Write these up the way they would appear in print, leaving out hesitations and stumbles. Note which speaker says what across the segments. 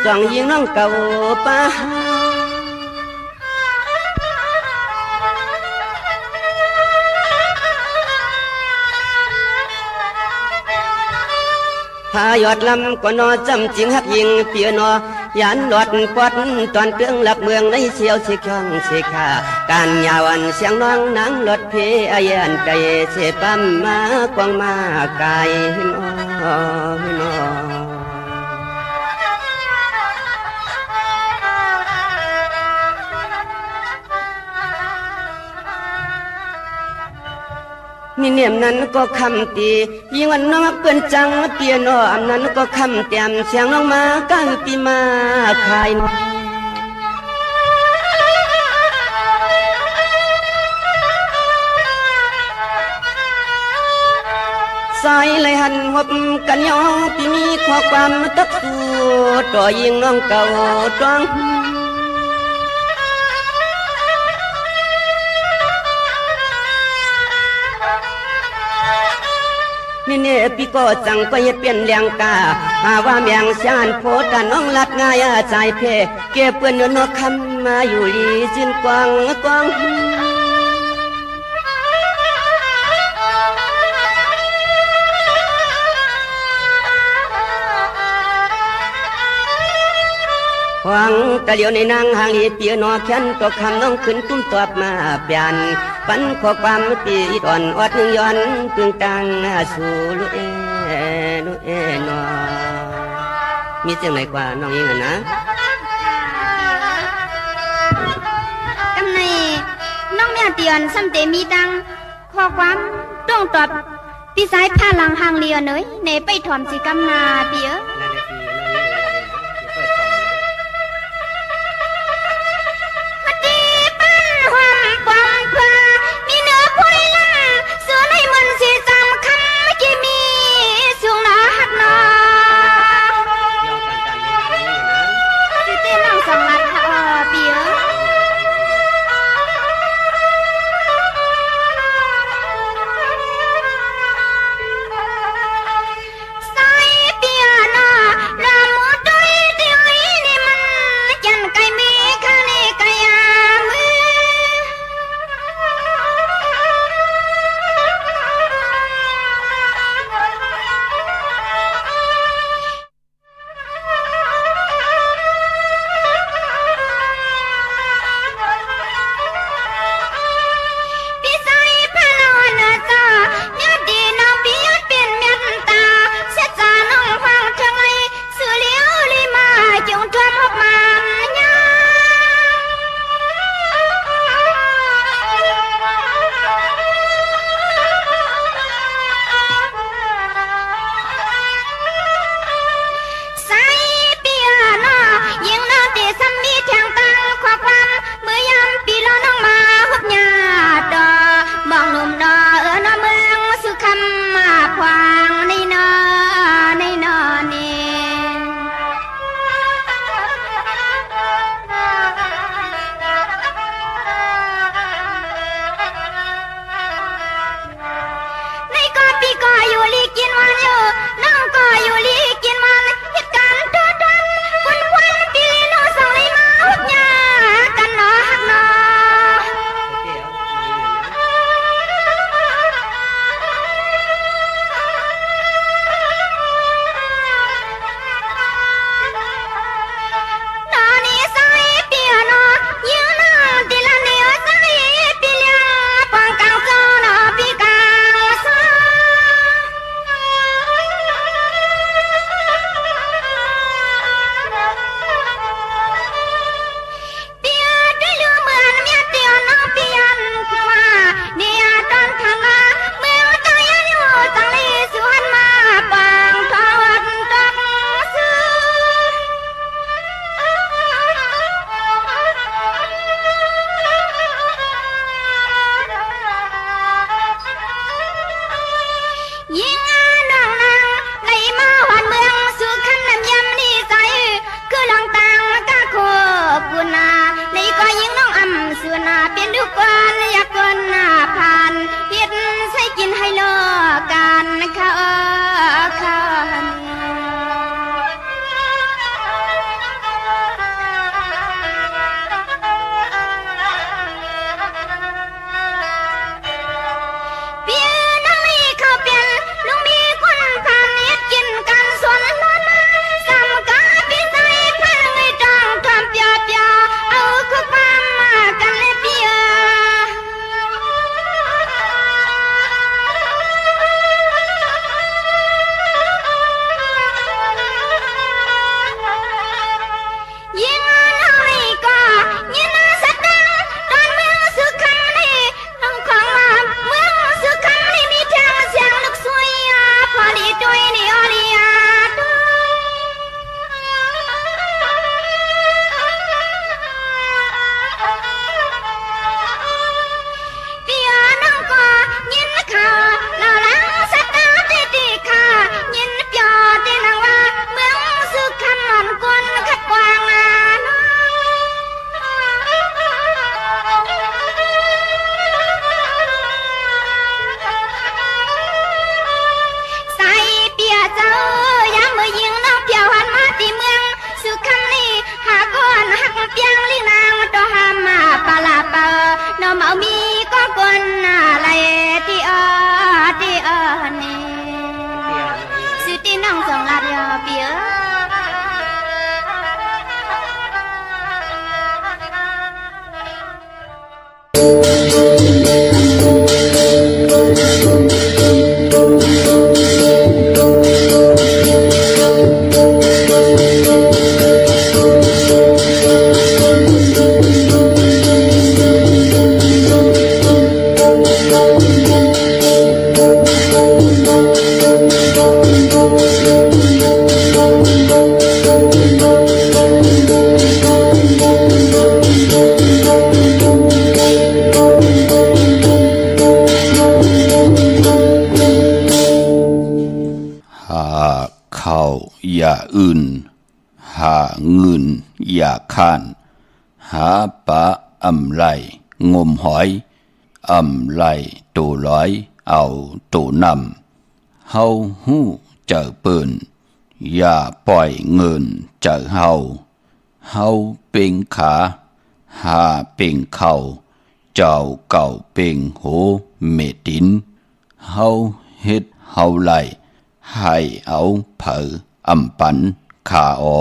Speaker 1: จ้องยิงน้องเก่าป้าพายอดลำก็นอจำจริงหักยิงเปียนอยานหลอดปอดตอนเตืองหลักเมืองในเสียวสิข้องสิขาการยาวันเสียงน้องนางรถเพอายันไกเสปั๊มมากวางมาไกหินหินมีเนียมนั้นก็คำตียิ่งวันน้องเปื่อนจังเปียโนอำนั้นก็คำเตียมเสียงน้องมาก้าวปีมาขายสายเลยหันหบกันยองปีมีข้อความตักสู้ต่อยิงน้องเก่าจ้องนี่เนี่ยพี่ก็จังก็เฮ็ดเปลี่ยนเลี้ยงกาหาว่าเมียงชานโพดน้องลัดง่ายใจเพเก็บเปื้อนนกคำมาอยู่ลีจินกวางกวางหวังตะเลียวในนางหางลีเปียนอแค้นตกคำน้องขึ้นตุ้มตอบมาเปลี่ยนปันข้อความตีอ่อนอดหนึ่งย้อนตึงตังสู่ลุเอนอมีเสียงไหนกว่าน้องยิงนะ
Speaker 2: กำในน้องเนี่ยเตียนซ้ำเตมีตังข้อความต้องตอบพี่สายผ้าหลังหางเลียเนยในไปถอมสิกำนาเปีย
Speaker 3: หาเงินอย่าข้านหาปลาอำไรงมหอยอำไรตูร้อยเอาตูนำเฮาหู้เจอเปิ้นอย่าปล่อยเงินเจอเฮาเป็งขาหาเป็งเข่าเจ้าเก่าเป็งโหเมตินเฮาเฮ็ดเฮาไล่ให้เอาเผออำปันขาออ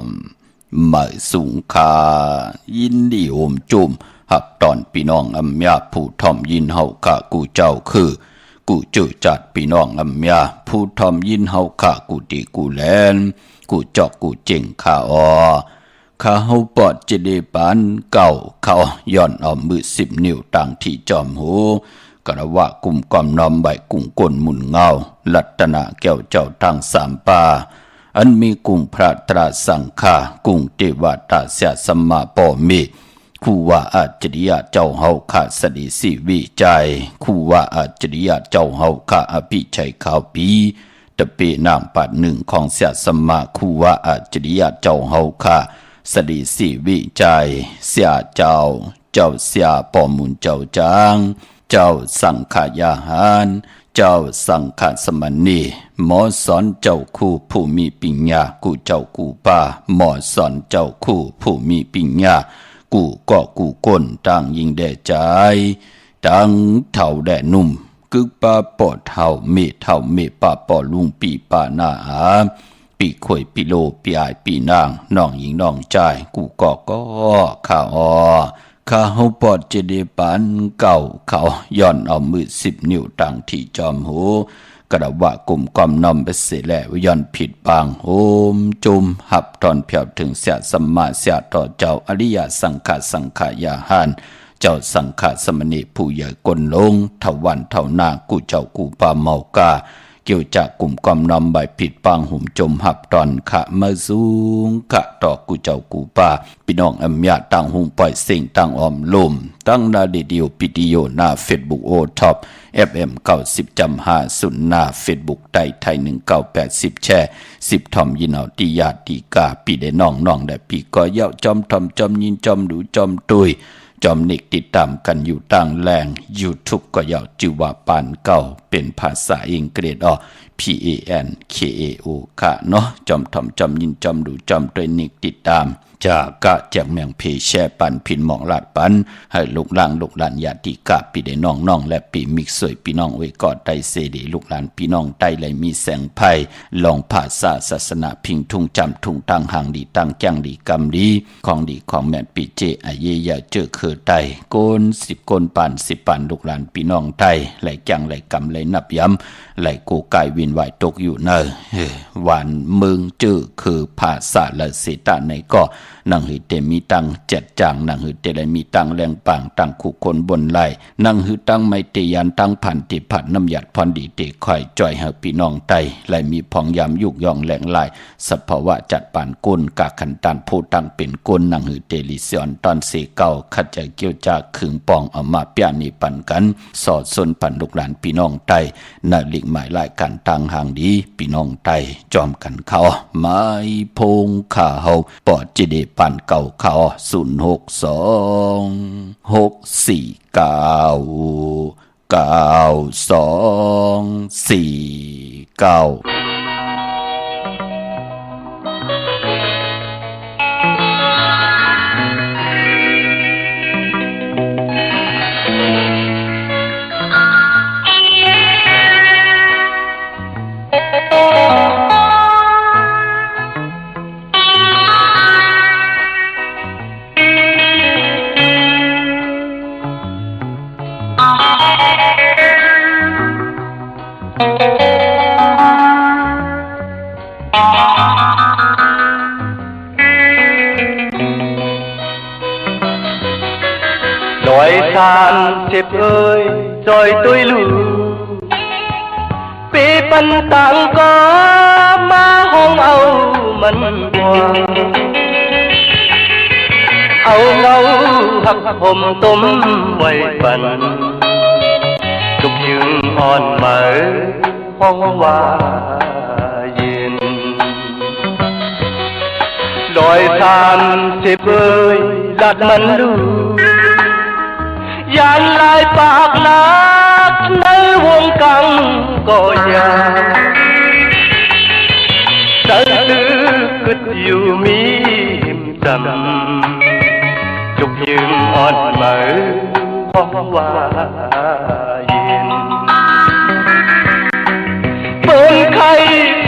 Speaker 3: มเมื่อสูงคายินดีโอมจุมหับตอนพี่น้องอำยาผู้ทอมยินเฮากะกูเจ้าคือกูเจอจัดพี่น้องอำยาผู้ทอมยินเฮากะกูดีกูแลนกูจอกกูเจ๋งขาออข้าเฮาปอดเจเดปานเก่าเขาย้อนเอามือ10 นิ้วต่างที่จอมหูกระวะกุมกอมนอมใบกุ้งก้นหมุนเงาลัตนาแก้วเจ้าทั้ง3ป่าอันมีกุ้งพระตราสังฆากุ้งเทวตาเสียสมมาปอมีคู่ว่าอาจริยะเจ้าเฮาขาสดิสิวิจัยคู่ว่าอาจริยะเจ้าเฮาขาอภิชัยข่าวปีตะเปนามปัดหนึ่งของเสียสมมาคู่ว่าอาจริยะเจ้าเฮาขาสดิสิวิจัยเสียเจ้าเสียปอมุนเจ้าจางเจ้าสังขายาหารเจ้าสังฆสมณีหมอสอนเจ้าคู่ผู้มีปัญญากูเจ้ากูป้าหมอสอนเจ้าคู่ผู้มีปัญญากูก็กูก้นต่างยิงแด่ใจต่างเท่าแด่นุ่มกึกป้าปอดเท่าเมป้าปอลุงปีป้าหน้าหาปีข่อยปีโลปีอายปีนางน้องหญิงน้องใจกูก็ข้าข้าเฮาปอดเจเดปานเก่าเขาย้อนเอามือ10 นิ้วต่างที่จอมหูกระวะกลุ่มกอมนอมไปเสียแล้วย้อนผิดบางโหมจุมหับตอนเพียวถึงเสียสัมมาเสียต่อเจ้าอริยสังขายาหารเจ้าสังฆสมณีผู้ใหญ่กลลงทวันเท่านากูเจ้ากูปาเมากาเกี่ยวจากกลุ่มกอมนอมใบผิดปางหุ่มจมหับตอนขะมาสูงขะต่อกูเจ้ากูป้าพี่น้องอำยาต่างหุ่มปล่อยสิ่งต่างออมลมตั้งนาเดียวปิดิโอหน้าเฟซบุ๊กโอท็อป FM 90.50หน้าเฟซบุ๊กไทย1980แชร์10ทอมยินเอาตีญาติกาปีได้น้องได้ปีก็เย้าจอมทอมจอมยินจอมดูจอมตุยจอมนิกติดตามกันอยู่ต่างแหล่ง YouTube ก็ยาวจือว่าปานเก่าเป็นภาษาอังกฤษPANKAO ค่ะเนาะจอมทอมจอมยินจอมดูจอมด้วยนิกติดตามจากกะแจกเมืองเพแช่ปันพินหมองลาดปันให้ลูกหลานญาติกะปีได้น้องและปีมิกสวยพี่น้องไว้กอดไตเสดีลูกหลานพี่น้องไตเลยมีแสงไพ่ลองภาษาศาสนาพิงทุ่งจำทุ่งตั้งห่างดีตั้งจังดีกำดีของดีของแม่ปีเจอาเยยาเจอคือไตโกน10 โกนปาน10 ปานลูกหลานพี่น้องไตไหลจังไหลกำไหลนับย้ำไหลกูกายวินไหวตกอยู่เนอหวานมึงจื้อคือภาษาละเสตาในก็นังหือเตมีตังเจ็ดจางนังหือเตเลยมีตังแรงปางตังคู่คนบนไหลนังหือตังไม่เตยันตังพันติผัดน้ำหยัดพรดีเตคอยจ่อยเฮาพี่น้องไตไหลมีพองยามยุกยองแหลงไหลสภาวะจัดปานกุนกาขันตันผู้ตังเป็นกุนนังหือเตลิเซียนตอนเสเก่าขัดใจเกี่ยวจากขึงปองเอามาเปียนีปันกันสอดสนปันลูกหลานพี่น้องไตนาลิกหมายหลายกันทางห่างดีพี่น้องไตจอมกันเขาไม้พงขาเฮาปอดเจเดปันเก่าเขา062-649-9249
Speaker 4: ลอยทานเจ็บเอ้ยจอยตุ้ยลูปีปันต่างก็มาห้องเอามันกว่าเอาเงาหักผมต้มไว้ปันทุกยืนอ่อนเหมือห้องว่าเย็น 130ơi lạt mắn lù dàn lại bạc lát nơi vuông căng có nhà đời tư cứt yêu mi hiểm trầm chúc những on mở phong hoa yên bên khay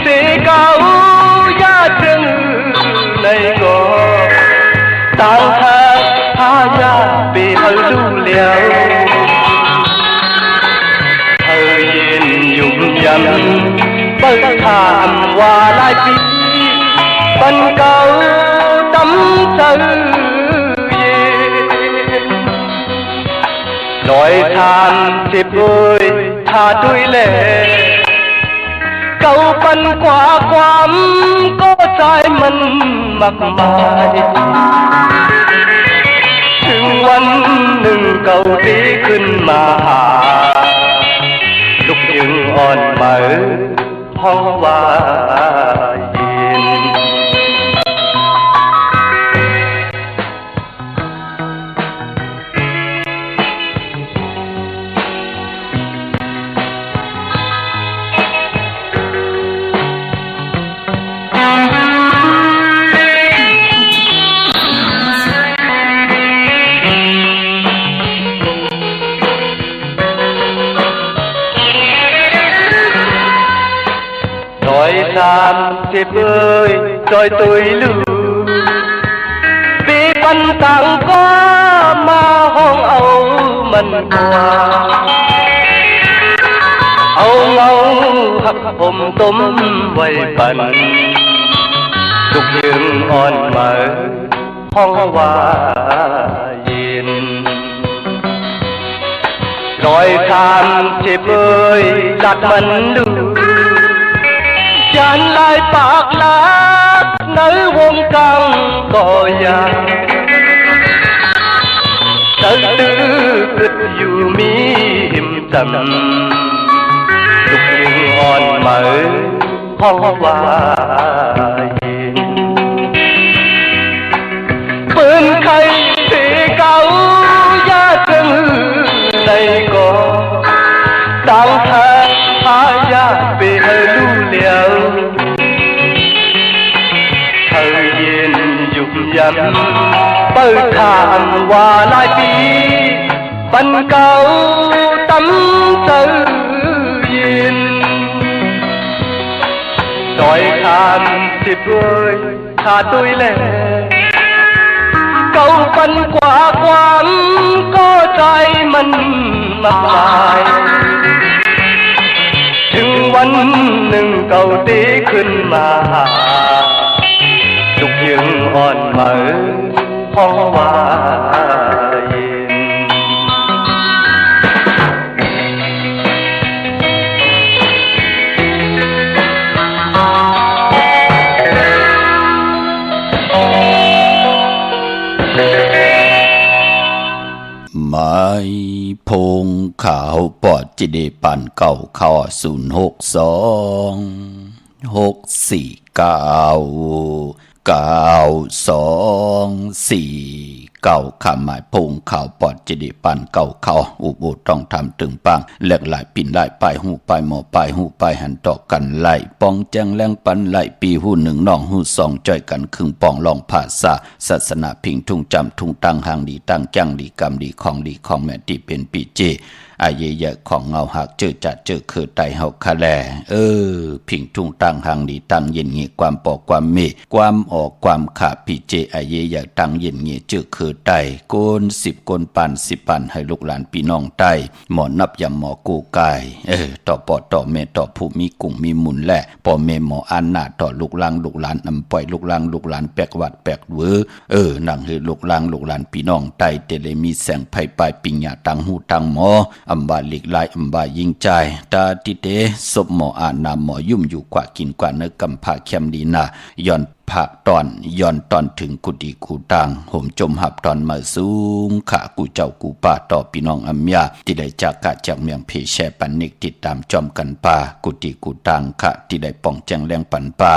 Speaker 4: sẽ cao giá trưng này có tang thang tha gia bị hơi lưu liao hơi yên dùng dầm bất thảm hòa lại phí bần cao tấm sơ nói than thiệp ơi tha tôi lệ câu phân quả quám có sai mình mặc màiถึงวันหนึ่งเก่าดีขึ้นมาหาลูกยึงอ่อนเหมือห้องว่ายิน30 ơi rồi tôi lưu vì bánh tặng có mà hôn âu mình qua âu ngâu hấp hồn tôm vây bần chúc dương on mở hong hoa yên rồi 30 ơi lạt mình lưu dàn lại bạc lát nơi vuông căng có nhà đời tư cứt dù mi hiểm trầm chúc những on mở phong hoa yên bên khay thì cao giá trưng này có tang thang tha gia bị hơi lưu liao thời gian dùng dầm bơ thảm hòa lại phí bần cao tấm sơ yên nói 30 ơi tha tôi lệ câu phân quả quán cóใจมันมากมายถึงวันหนึ่งเก่าดีขึ้นมาหาลูกยึงอ่อนเหมือห้องว่ายิน
Speaker 3: ไม้พงขาวปอดจิเดปันเก่าเข้า062-649-9224เก่าขามหมายพงข่าวปอดจิดิปันเก่าเขาอุบุต้องทำตึงปังแหลกหลายปิ่นหลายปลายหูปลายหมอปลายหูปลายหันต่อกันไหลปองแจงแรงปันไหลปีหูหนึ่งน้องหูสองจ้อยกันครึ่งปองลองภาษาศาสนาพิงทุ่งจำทุ่งตังหางดีตั้งจังดีกรรมดีของแม่ที่เป็นปีเจอายเยะของเงาหักเจอจัดเจอคือไตเฮาคาแลพิงทุ่งตังหางดีตั้งเย็นเงียความปอกความเมความออกความขาปีเจอายเยะตั้งเย็นเงียเจอคือไตโกน10โกนปัน10ปันให้ลูกหลานพี่น้องไตหมอนับยำหมอกูกายต่อปอต่อเมต่อผู้มีกุ้งมีมุนแหละปอเมหมออันนาต่อลูกหลานอำปล่อยลูกหลานแปกวัดแปกเวนั่งให้ลูกหลานพี่น้องไตเตเลมีแสงไผปลายปิญญาตังหูตังหมออำบาหลีกลายอำบายิงใจตาติเตศพหมออานาหมอยุ่มอยู่กว่ากินกว่าเนื้อกำผาเข้มดีนาย้อน ภาคตอนย้อนตอนถึงกุฏิกูตังห่มจมหับตอนมาสูงขะกูเจ้ากูป่าต่อพี่น้องอัมยาที่ได้จากกะจากเมืองเพแชปันนิกติดตามจอมกันป่ากุฏิกูตังขะที่ได้ป้องแจงแรงปันป่า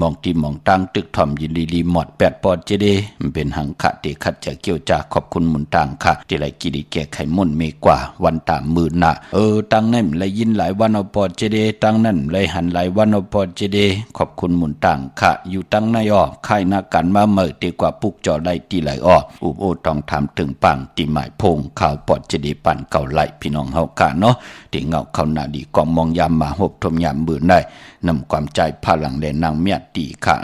Speaker 3: มองที่มองตังตึกถ่อมยินลีหมด8ปอดเจเดมันเป็นหังขะเตคัดจะเกี่ยวจากขอบคุณมุนตังขะที่ได้กิริแก่ไขมุ่นเมกว่าวันตามมือนะตังนั้นเลยยินหลายวันเอาปอดเจเดตังนั้นเลยหันหลายวันเอาปอดเจเดขอบคุณมุนตังขะอยู่ตั้งในค่ายนากันมาเมื่อตีกว่าปุกจอได้ตีไหลอุบโอต้องทำถึงปังตีหมายพงข่าวปอดเจดีปั่นเก่าไหลพี่น้องเฮากะเนาะตีเงาเข้าหน้าดีกองมองยามมาหบทมยามมือได้นำความใจพลังแดนนางเมียตีขะ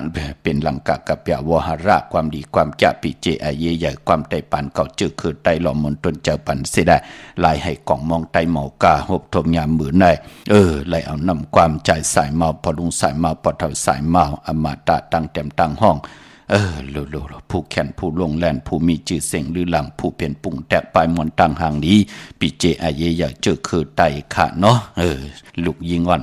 Speaker 3: เป็นลังกะกะเปียวหระความดีความจะปีเจอเยใหญ่ความไตปันเก่าจือคือไตหล่อมนตนเจ้าปันเสียได้ลายให้กองมองไตเมากาหบทมยามมือได้ไล่เอานำความใจสายเมาพอลุงสายเมาพอเท่าสายเมาอมาตะตั้งเต็มตั้งห้องผู้แข่นผู้ลงแล่นผู้มีชื่อเสียงหรือหลังผู้เปลี่ยนปุ่งแตกปลายมวนตั้งห่างนี้ปีเจอเยอยากเจอคือไตขะเนาะลูกยิงอ่อน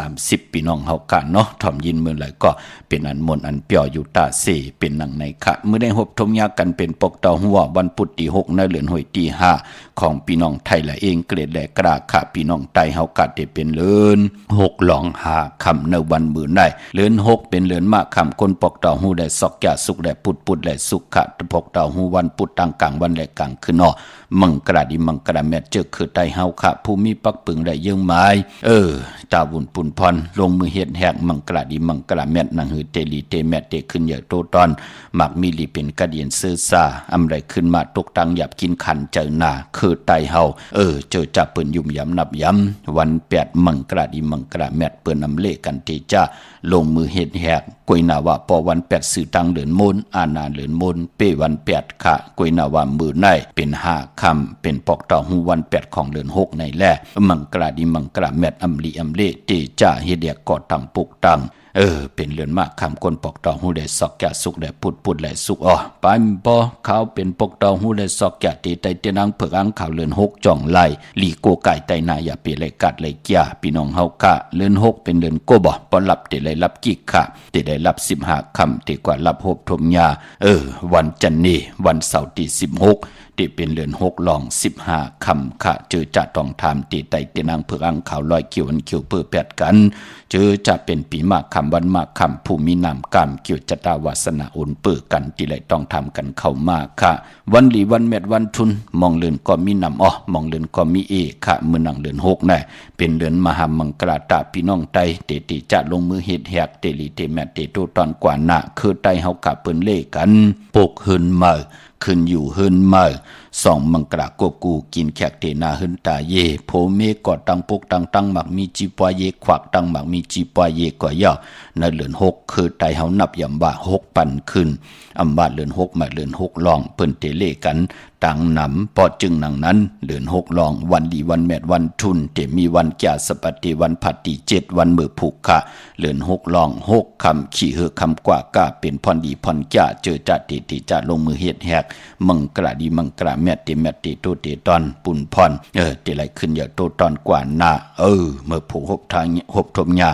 Speaker 3: 130พี่น้องเฮากะเนาะถ่อมยินมือไหลก็เป็นอันมนอันเปียวอยู่ตาเสเป็นหนังในขะเมื่อได้หบทมยากันเป็นปกเตาหัววันพุธที่6ในเดือนหวยที่5ของพี่น้องไทยละเองเกรดและกราขะพี่น้องไตเฮากะได้เป็นเลือน6หลอง5คำในวันมื้อได้เลือน6เป็นเลือนมากคำคนปกเตาหูได้ซอกสุขและปุดและสุขะพกเตาหูวันปุดต่างกลางวันและกลางคืนมังกราดิมังกราแมทเจอคือไตเฮาขะผู้มีปักปึงได้ยังไม้ตาบุญปุนพรลงมือเฮ็ดแหกมังกราดิมังกราแมทนังหือเตลีเตแมทเตขึ้นอย่าโตตอนมักมีลีเป็นกระเดียนเสื้อซาอำไรขึ้นมาตกตังหยับกินขันเจอหน้าคือไตเฮาเจอจับปืนยุ่มย้ำนับย้ำวัน8มังกราดิมังกราแมทเปิ้นนำเลกันเตจ้าลงมือเฮ็ดแหกกวยนาว่าปอวัน8สื่อตังเดือนมนอานาเดือนมนเปวัน8ค่ะกวยนาว่ามือในเป็น5คำเป็นปอกต่อหูวัน8ของเดือน6ในแลมังกราดิมังกราแมทอำลีอำเลเตจ้าเฮ็ดแหกก่อตังปุกตังเป็นเรือนมากคำคนปอกตองหูได้ซอกแกสุกได้ปุดและสุกปานบ่เขาเป็นปอกตองหูได้ซอกแกตีไตเตนังเผือกอังข่าวเรือน6จ่องไหลลีโกไก่ไตนาอย่าเปเลยกัดเลยเกียพี่น้องเฮากะเรือน6เป็นเรือนโกบ่ปอรับเตได้รับกิกค่ะเตได้รับ15คำเตกว่ารับหบทมยาวันจันนี้วันเสาร์ที่16ที่เป็นเรือน6หลอง15คำค่ะเจอจะต้องทำตีไตเตนังเผือกอังข่าวลอยเขียวอันเขียวเปื้อแปดกันเจอจะเป็นปีมากคำวันมากคำผู้มีนามกรรมเกี่ยวจตาวาสนาอุ่นเปื้อกันที่ไรต้องทำกันเข้ามาค่ะวันหลีวันเม็ดวันทุนมองเลือนก็มีนำมองเลือนก็มีค่ะมือนังเลือน6น่ะเป็นเลือนมหามังกราตาพี่น้องไตเตติจะลงมือเฮ็ดแหกเตลีเตแมเตโตตอนกว่าหน้าคือไตเฮากะเปิ้นเล่กันปกหืนมาขึ้นอยู่หืนมา2มังกรากบกูกินแขกเตนาหืนตาเยโพเมกอดตังปกตังหมักมีจีปวเยขวักตังหมักมีจีปวเยก่อยาวในเลือน6คือไตเฮานับยำว่า6ปันขึ้นอำบาเลือน6มาเลือน6ลองเปิ้นเตเล่กันตังนำปอจึงนังนั้นเลือน6ลองวันดีวันแมดวันทุนเตมีวันแก่สปฏิวันผัดที่7วันมือผูกค่ะเลือน6ลอง6คำขี่เหือคำกว่ากาเป็นพรดีพรแก่เจอจัดติจะลงมือเฮ็ดแหกมังกราดีมังกราแมตติโตเตตอนปุ่นพรเตไหลขึ้นอย่าโตตอนกว่าหน้าเมื่อผูกหบทางหบทมยา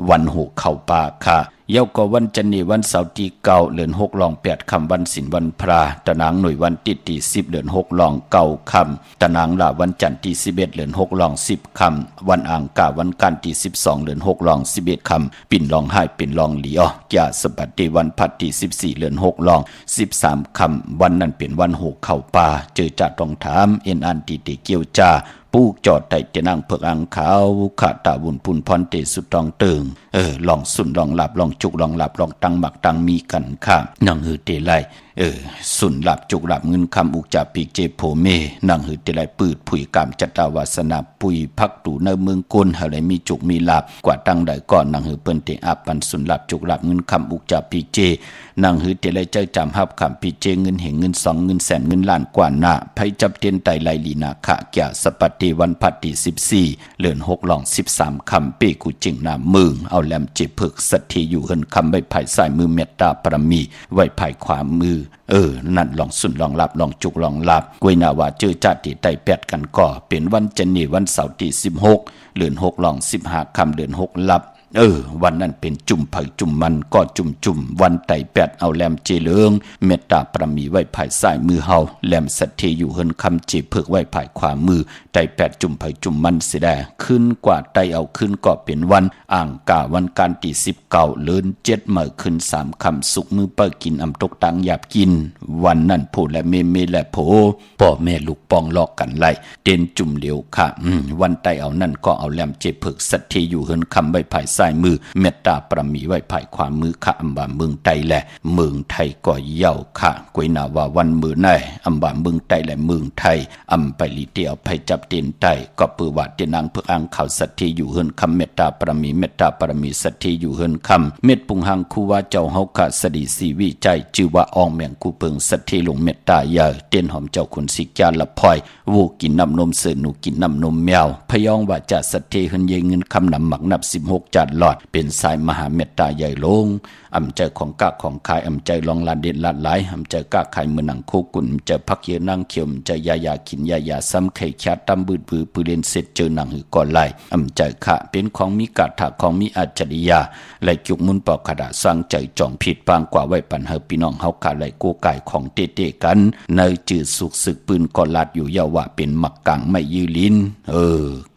Speaker 3: วันหูเข้าป่าค่ะเย้าก็วันจันนี้วันเสาร์ที่9เดือน6ลอง8คำวันศิลวันพระตะนางหน่วยวันที่10เดือน6ลอง9คำตะนางละวันจันทร์ที่11เดือน6ลอง10คำวันอ่างกาวันกันที่12เดือน6ลอง11คำปิ่นลองให้ปิ่นลองหลีอย่าสบัดที่วันพัดที่14เดือน6ลอง13คำวันนั้นเป็นวันหูเข้าป่าเจอจะต้องถามเอ็นอันติเกียวจ้าปูกจอดไต่เตนังเผือกอังขาวขาตาบุญพุนพรเตสุดตองเติงลองสุนลองหลับลองจุกลองหลับลองตั้งหมักตั้งมีกันค่ะนังหือเตไลสุนหลับจุกหลับเงินคำอุกจาปีกเจโพเมนังหือเตไลปืดผุยกามจัตตาวาสนาปุยพักตูในเมืองกลอะไรมีจุกมีหลับกว่าตั้งใดก่อนนังหือเปิ้นเตอาปันสุนหลับจุกหลับเงินคำอุกจาปีกเจนังหือเตไลเจ้าจำฮับคำปีเจเงินเหงเงิน2เงินแสนเงินล้านกว่าหน้าไผจับเตียนไตไลลีนาคะแก่สปฏิวันพัดที่14เลือน6ลอง13คำเปกูจิงนามึงเอาแลมเจพึกสัตทีอยู่เฮินคำใบไผ่สายมือเมตตาปรมีไว้ไผ่ขวามือนั่นลองสุนลองหลับลองจุกลองหลับกวยนาวาเจอจัดที่ไตแปดกันก่อเป็นวันจันนีวันเสาร์ที่16เลือน6ลอง15คำเลือน6หลับ วันนั้นเป็นจุ่มไผ่จุ่มมันก็จุ่มวันไต่แปดเอาแลมเจเลืองเมตตาประมีไว้ภายซ้ายมือเฮาแลมสัตเทอยู่เฮินคำเจเพิกไว้ภายขวามือไต่แปดจุ่มไผ่จุ่มมันเสียแดขึ้นกว่าไต่เอาขึ้นก็เป็นวันอ่างกาวันการตี19เลิน7เมื่อขึ้น3คำสุกมือเปิดกินอำตกตังหยาบกินวันนั้นโพและเมและโพพ่อแม่ลูกปองลอกกันไล่เด่นจุ่มเหลียวค่ะวันไต่เอานั่นก็เอาแลมเจเพิกสัตเทอยู่เฮินคำไว้ภายซ้ายมือเมตตาประมีไว้ภายขวามือค่ะอำบาเมืองไต้แหละเมืองไทยก็เย่าค่ะกวยนาว่าวันมือไหนอำบาเมืองไต้และเมืองไทยอำไปลีเตียวไปจับเต็นไต้ก็ปือว่าเตนางเพื่ออ่างข่าวสัตย์อยู่เฮินคำเมตตาประมีสัตย์อยู่เฮินคำเม็ดปุงหังคูว่าเจ้าเฮาค่ะสดีสีวิใจชื่อว่าอองแมงคูเปิงสัตย์ลงเมตตายาเต้นหอมเจ้าคุณสิกาละพลอยวูกินน้ำนมเสือหนูกินน้ำนมแมวพยองว่าจะสัตย์เฮินเยเงินคำนำหมักนับ16จานหลอดเป็นสายมหาเมตตาใหญ่ลงอำใจของกะของขายอำใจลองลานเด่นลาดหลายอำใจกะขายมือหนังโคกุนใจพักเยนั่งเขียวใจยาขินยาซ้ำไข่แคตำบืดปืนเล่นเสร็จเจอหนังหือก่อนไหลอำใจขะเป็นของมีกาถาของมีอัจฉริยะไหลจุกมุนปอกขดาสร้างใจจ่องผิดปางกว่าไว้ปันเฮพี่น้องเฮากะไหลโกไก่ของเตๆกันในจืดสุกศึกปืนก่อลาดอยู่ยาวะเป็นหมักกลางไม่ยืลิ้น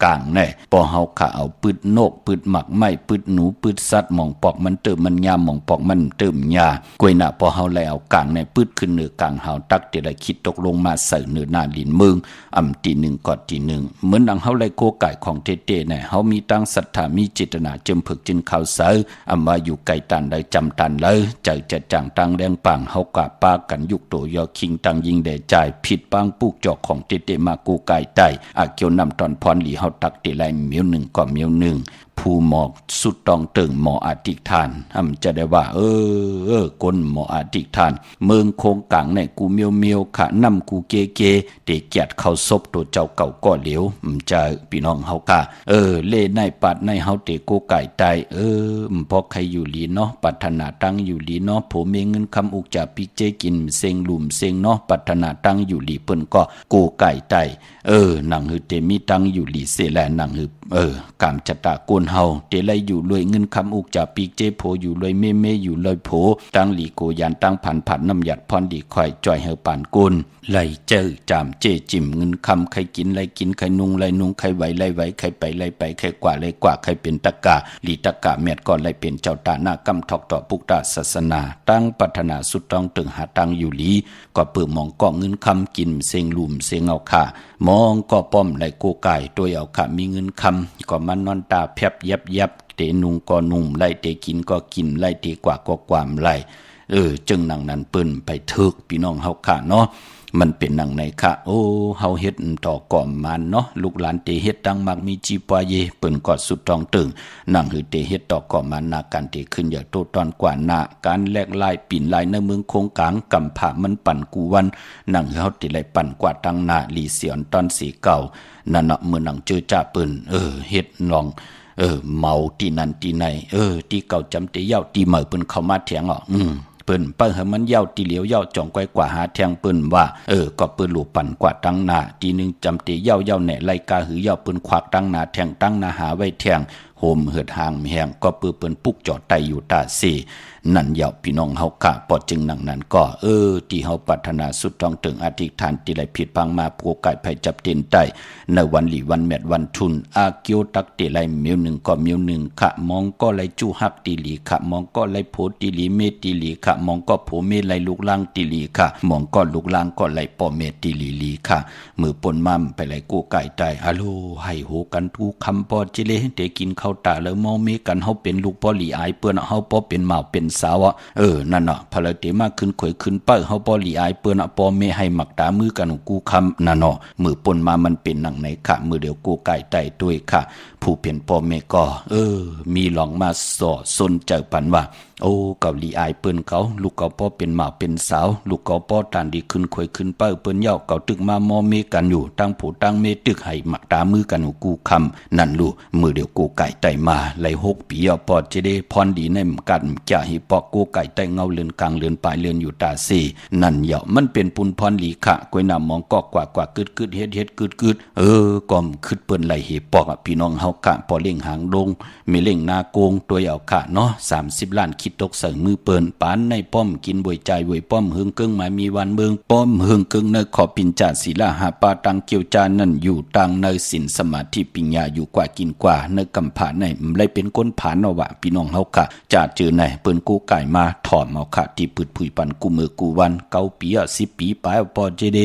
Speaker 3: กลางแน่ปอเฮาขะเอาปืดโนกปืดหมักไม่ปืดหนูปืดสัตว์มองปอกมันเติมมันยามมองปอกมันเติมยากวยหน้าพอเฮาแล้วกลางในปืดขึ้นเหนือกลางเฮาตักเตละคิดตกลงมาใส่เหนือหน้าลิ้นเมืองอำตีหนึ่งกอดตีหนึ่งเหมือนดังเฮาไลโกไก่ของเตๆเนี่ยเฮามีตั้งศรัทธามีเจตนาจมผึกจินข่าวเสออำว่าอยู่ไกลตันได้จำตันเลยใจจะจังตังแดงปังเฮากะปากันยุกโตยอคิงตังยิงแด่ใจผิดปังปุกจอกของเตๆมากูไก่ไตอาเกียวนำตอนพรหลีเฮาตักเตไลเมียวหนึ่งก็เมียวหนึ่งผู้หมอกสุดตองเติงหมออาติทานจะได้ว่าก้นหมออาติทานเมืองโคงกลางในกูเมียวขะนำกูเกเตเกียดเข้าซบตัวเจ้าเก่าก็เหลวจะพี่น้องเฮากะเล่ในปัดในเฮาเตโกไก่ไตพอใครอยู่ลีเนาะปัฒนาตั้งอยู่ลีเนาะผมมีเงินคำอุกจะปิเจกินเซงหลุมเซงเนาะปัฒนาตั้งอยู่ลีเปิ้นก็โกไก่ไตหนังหือเตมีตั้งอยู่ลีเสแลหนังหือกามจะตะโกนเฮาเตไลอยู่รวยเงินคำอุกจะปีเจโพอยู่รวยเมอยู่รวยโผตั้งหลีโกยันตั้งผันน้ำหยัดพรดีคอยจ่อยเฮาปานกุนไลเจอจามเจจิมเงินคำใครกินไลกินใครนุ่งไลนุ่งใครไหวไลไหวใครไปไลไปใครกว่าไลกว่าใครเป็นตะกะหลีตะกะเมียดก่อนไลเป็นเจ้าตาหน้ากำทอกต่อปุกตาศาสนาตั้งปัฒนาสุดต้องตึงหาตังอยู่หลีก็เปิดมองก็เงินคำกินเซงลุมเซงเอาค่ะมองก็ป้อมไลโกไก่ตัวเอาค่ะมีเงินคำก็มันนอนตาแพบยับเตนุงก็นุ่มไล่เตกินก็กินไล่เตกว่าก็ความไล่จึงหนังนั้นเปิ้นไปถึกพี่น้องเฮาค่ะเนาะมันเป็นหนังไหนค่ะเฮาเฮ็ดต่อก่อมมันเนาะลูกหลานเตเฮ็ดดังมักมีจีปอยเปิ้นก็สุดทองตึงหนังหือเตเฮ็ดต่อก่อมมันนาการเตขึ้นอย่าโตตอนกว่าหน้าการแลกลายปิ่นลายในเมืองโคงกลางกำผามันปั่นกูวันหนังเฮาติไลปั่นกว่าตั้งหน้าลีเสียนตอนสีเก่านั่นเนาะมื้อหนังเจอจ้าเปิ้นเฮ็ดลองเมาตีนันตีในตีเก่าจำเตเย้าตีเหมอเปิ้นเข้ามาแถงเปิ้นเปิ้นให้มันเย้าตีเหลียวเย้าจ่องก้อยกว่าหาแทงเปิ้นว่าก็เปิ้นหลูปั่นกว่าตั้งหน้าทีนึงจำเตเย้าแหน่ไล่กาหือเย้าเปิ้นควักตั้งหน้าแทงตั้งหน้าหาไว้แทงโหมเหือดหางแหงก็เปิ้นปุกจอดไตอยู่ตาซีนั่นเย้าพี่น้องเฮากะปอจึงหนังนั้นก็ที่เฮาปรารถนาสุดต้องถึงอธิษฐานที่ไหลผิดพังมาผู้กายภัยจับเต็นใต้ในวันหลีวันแมดวันทุนอาเกียวตักเตไลเมียวหนึ่งก็เมียวหนึ่งขะมองก็ไลจูฮักตีหลีขะมองก็ไลโพตีหลีเมตีหลีขะมองก็โผเมไลลูกล่างตีหลีขะมองก็ลูกล่างก็ไลปอเมตีหลีลีขะมือปนมั่มไปไลกูกายใต้ฮัลโหลให้โหกันทุกคำปอจิเลเตกินเข้าตาแล้วมองเมกันเฮาเป็นลูกปอหลีอายเปิ้นเฮาปอเป็นหมาเป็นสาวนั่นน่ะพลเตมาขึ้นข่อยขึ้นเป้เฮาปอหลีอายเปิ้นปอเมให้หมักตามือกันกูคำนั่นเนาะมือปนมามันเป็นหนังไหนค่ะมือเดียวกูไก่ไตด้วยค่ะผู้เป็นปอเมก็มีหลองมาสนใจปันว่า โอ้เกาหลีอายเปิ้นเขาลูกเกาป้อเป็นหมาเป็นสาวลูกเกาป้อตานดีขึ้นควยขึ้นเป้าเปิ้นเย้าเกาตึกมามอเมกันอยู่ตั้งผู้ตั้งเมตึกให้หมักตามือกันหูกูคำนั่นลูมือเดียวกูไก่ไตมาไหล6 ปีปอจะได้พรดีในกันจะให้ปอกกูไก่ไตเงาเลือนกลางเลือนปลายเลือนอยู่ตาซีนั่นเย้ามันเป็นปุนพรหลีขะกวยน้ำมองกอกกว่ากึดเฮ็ดกึดก่อมคึดเปิ้นไหลเหปอกพี่น้องเฮากะพอเล่งหางลงมีเล่งนาโกงตัวเอาขะเนาะ30 ล้านคิดตกใส่มือเปิ้นปานในป้อมกินบวยใจบวยป้อมหึงเกิงหมายมีวันเมืองป้อมหึงเกิงในขอปินจาศีลาหาปาตังเกียวจานั่นอยู่ตังในศีลสมาธิปัญญาอยู่กว่ากินกว่าในกำผาในเลยเป็นก้นผานเอาวะพี่น้องเฮากะจะเจอในเปิ้นกูไก่มาถอมเอาขะที่ปืดผุยปันกูมือกูวัน9 ปี10 ปีไปปอเจเด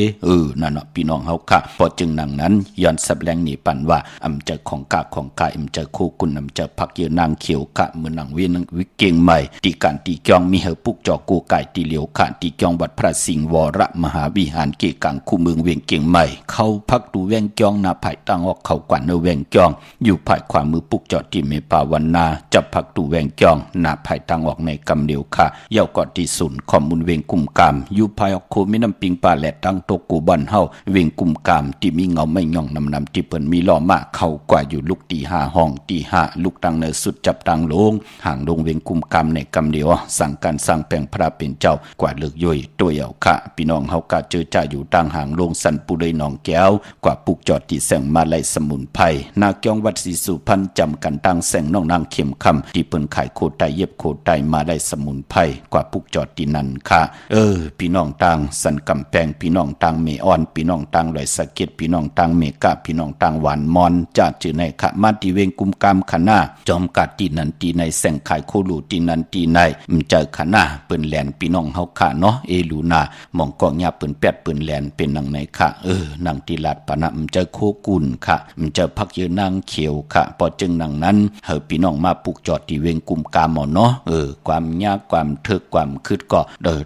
Speaker 3: นั่นเนาะพี่น้องเฮากะพอจึงนังนั้นย้อนสับแรงนี่ปันว่าอำจะของกะของกายอำจะคู่กุนอำจะพักเยนางเขียวกะเมื่อนางเวียนวิเก่งใหม่ตีการตีกองมีเฮปุกจอกูไก่ตีเหลียวขะตีกองวัดพระสิงห์วรมหาวิหารเกกังคู่เมืองเวียงเก่งใหม่เข้าพักดูแวงจองนาภายตั้งออกเข้ากว่าเนแวงจองอยู่ภายขวามือปุกจอที่เมปาวันนาจับพักดูแวงจองนาภายตั้งออกในกำเหลียวค่ะเย่ากอดที่ศูนย์ข้อมูลเวียงกุมกามอยู่ภายออกโคมีน้ำปิงป่าแหลดตั้งโตกูบันเฮาเวียงกุมกามที่มีเงาไม่ย่องนำที่เปิ้นมีล้อมาเข้ากว่าอยู่ลูกตี5ห้องตี5ลูกตังเนสุดจับตังลงห่างลงเวียงกุมกามในกำเหลียวสั่งการสร้างแปลงพระเป็นเจ้ากว่าเลือกย่อยตัวเอาค่ะพี่น้องเฮากะเจอจ่าอยู่ตังห่างลงสันปุเลยหนองแก้วกว่าปุกจอดที่แสงมาไลสมุนไพรนาเกียงวัดศรีสุพรรณจำกันตั้งแสงน้องนางเข็มคำที่เปิ้นขายโคไตเย็บโคไตมาไลสมุนไพรกว่าปุกจอดที่นั่นค่ะพี่น้องตังสันกำแพงพี่น้องตังเมออนพี่น้องตังลอยสะเก็ดพี่น้องตังเมกะพี่น้องตังหวานมอนจะจือในขะมาติเวงกุมกามขณะจอมกัดตีนันตีในแสงขายโคลูตีนันตีในเจอขณะเปิ้นแลนพี่น้องเฮาค่ะเนาะเอลูนามองกองยาเปิ้นแปดเปิ้นแลนเป็นนังไหนค่ะนางตีลาดปะนะเจอโคกุนค่ะเจอพักเยนางเขียวค่ะพอจึงนังนั้นเฮาพี่น้องมาปลูกจอดที่เวงกุมกามเนาะความยากความทึกความคึดก็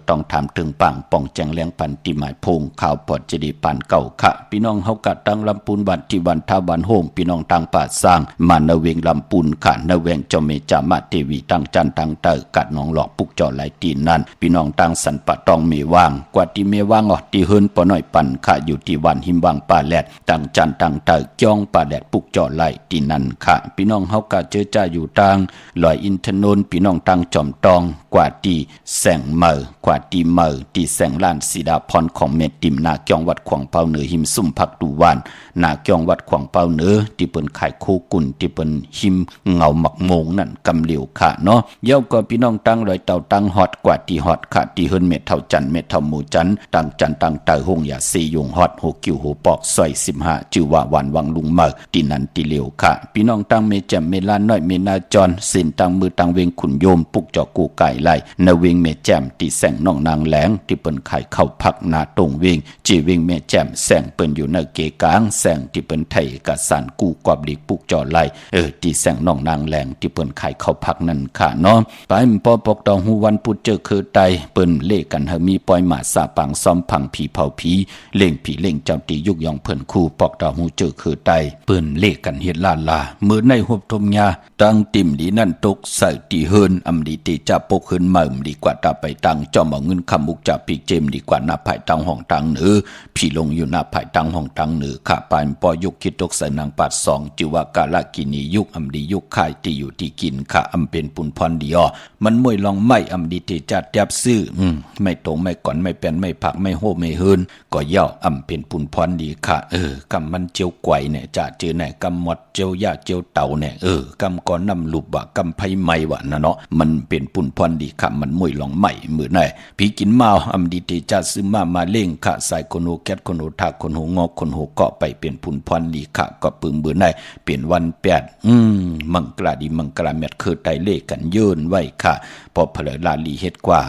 Speaker 3: ต้องถามถึงปังป่องแจงแรงปันติหมายพงข่าวพอจะได้ปันเก่าค่ะพี่น้องเฮากะตั้งลำปูนบัดที่วันทาวันโฮมพี่น้องตั้งป่าสร้างมาเนเวงลำปูนค่ะเนเวงเจ้าเมจามาเทวีตั้งจันตั้งเตอกัดน้องหลอกปุกจอดหลายตีนั้นพี่น้องตั้งสันปะตองเมว่างกว่าที่เมว่างที่เฮินปอน้อยปันค่ะอยู่ที่วันหิมวังป่าแลดตั้งจันตั้งเตอจ้องป่าแลดปุกจอดหลายตีนั้นค่ะพี่น้องเฮากะเจอจ่าอยู่ตั้งลอยอินทนนท์พี่น้องตั้งจอมตองกว่าที่แสงเมอกว่าที่เมอที่แสงล้านสีดาพรของเมติมนาเกียงวัดขวางเปาเหนือหิมซุ่มพักดูวานนาเกียงวัดขวางเปาเหนือที่เปิ้นขายโคกุนที่เปิ้นหิมเงาหมักโมงนั่นกำเหลียวค่ะเนาะเย้าก็พี่น้องตั้งลอยเต่าตั้งฮอดกว่าที่ฮอดค่ะที่เฮิรนเม็ดเท่าจันเม็ดเท่าหมูจันตั้งจันตั้งเต่าหงอย่าซียงฮอด6 กิ้วหัวปอกซอย15ชื่อว่าวันวังลุงเมอที่นั่นที่เหลียวค่ะพี่น้องตั้งเมแจ่มเมลานน้อยเมนาจรสินตั้งมือตั้งเวงขุนโยมปุกจอกูไก่ไล่นเวงเมแจ่มที่แสงน้องนางแหลงที่เปิ้นขายเข้าพักนาตรงเวงจีเวงเมแจ่มแสงเปิ้นอยู่ในเกกลางแสงที่เปิ้นไทยกะสานกูกอบหลีกปุกจอไล่ที่แสงน้องนางแหลงที่เปิ้นขายเข้าพักนั่นค่ะเนาะไปปอปอกตองหูวันพุธเจอคือไตเปิ้นเลกันเฮมีปอยหมาสาปังซ้อมพังผีเผาผีเล่งผีเล่งเจ้าตียุกยองเพิ่นคู่ปอกตองหูเจอคือไตเปิ้นเลกันเฮ็ดลาลามื้อในหุบทมยาตั้งติ่มดีนั่นตกใส่ตีเฮินอำดีติจับปกเฮินมาดีกว่าตาไปตั้งจอมเอาเงินคำมุกจับปีเจมดีกว่าหน้าภายตั้งห้องตั้งเหนือพี่ลงอยู่หน้าภายตั้งห้องตั้งเหนือข้าปานปอยุกคิดตกใส่นางปัด2จิวากาลกินียุกอำดียุกค่ายที่อยู่ที่กินข้าอำเป็นปุนพรดีมันมวยลองไม่อำดีติจัดแทบซื้อไม่ตรงไม่ก่อนไม่เป็นไม่ผักไม่โหไม่เฮินก็เย่าอำเป็นปุนพรดีค่ะกำมันเจียวไกวเนี่ยจะเจอไหนกำหมดเจียวยาเจียวเต่าเนี่ยกำก่อนนำลูกว่ากำไผไม้ว่ะนะเนาะมันเป็นปุนพรดีค่ะมันมวยลองไม่มือไหนพี่กินมาอำดีติจัดซื้อมาเล่งค่ะใส่คนหูแก๊สคนหูทักคนหูงอกคนหูเกาะไปเป็นปุนพรดีค่ะก็ปึงมือไหนเปลี่ยนวัน8มังกราดีมังกราเม็ดคือไตเลขกันเยินไว้ค่ะพอเผลอลาลีเฮ็ดกว่า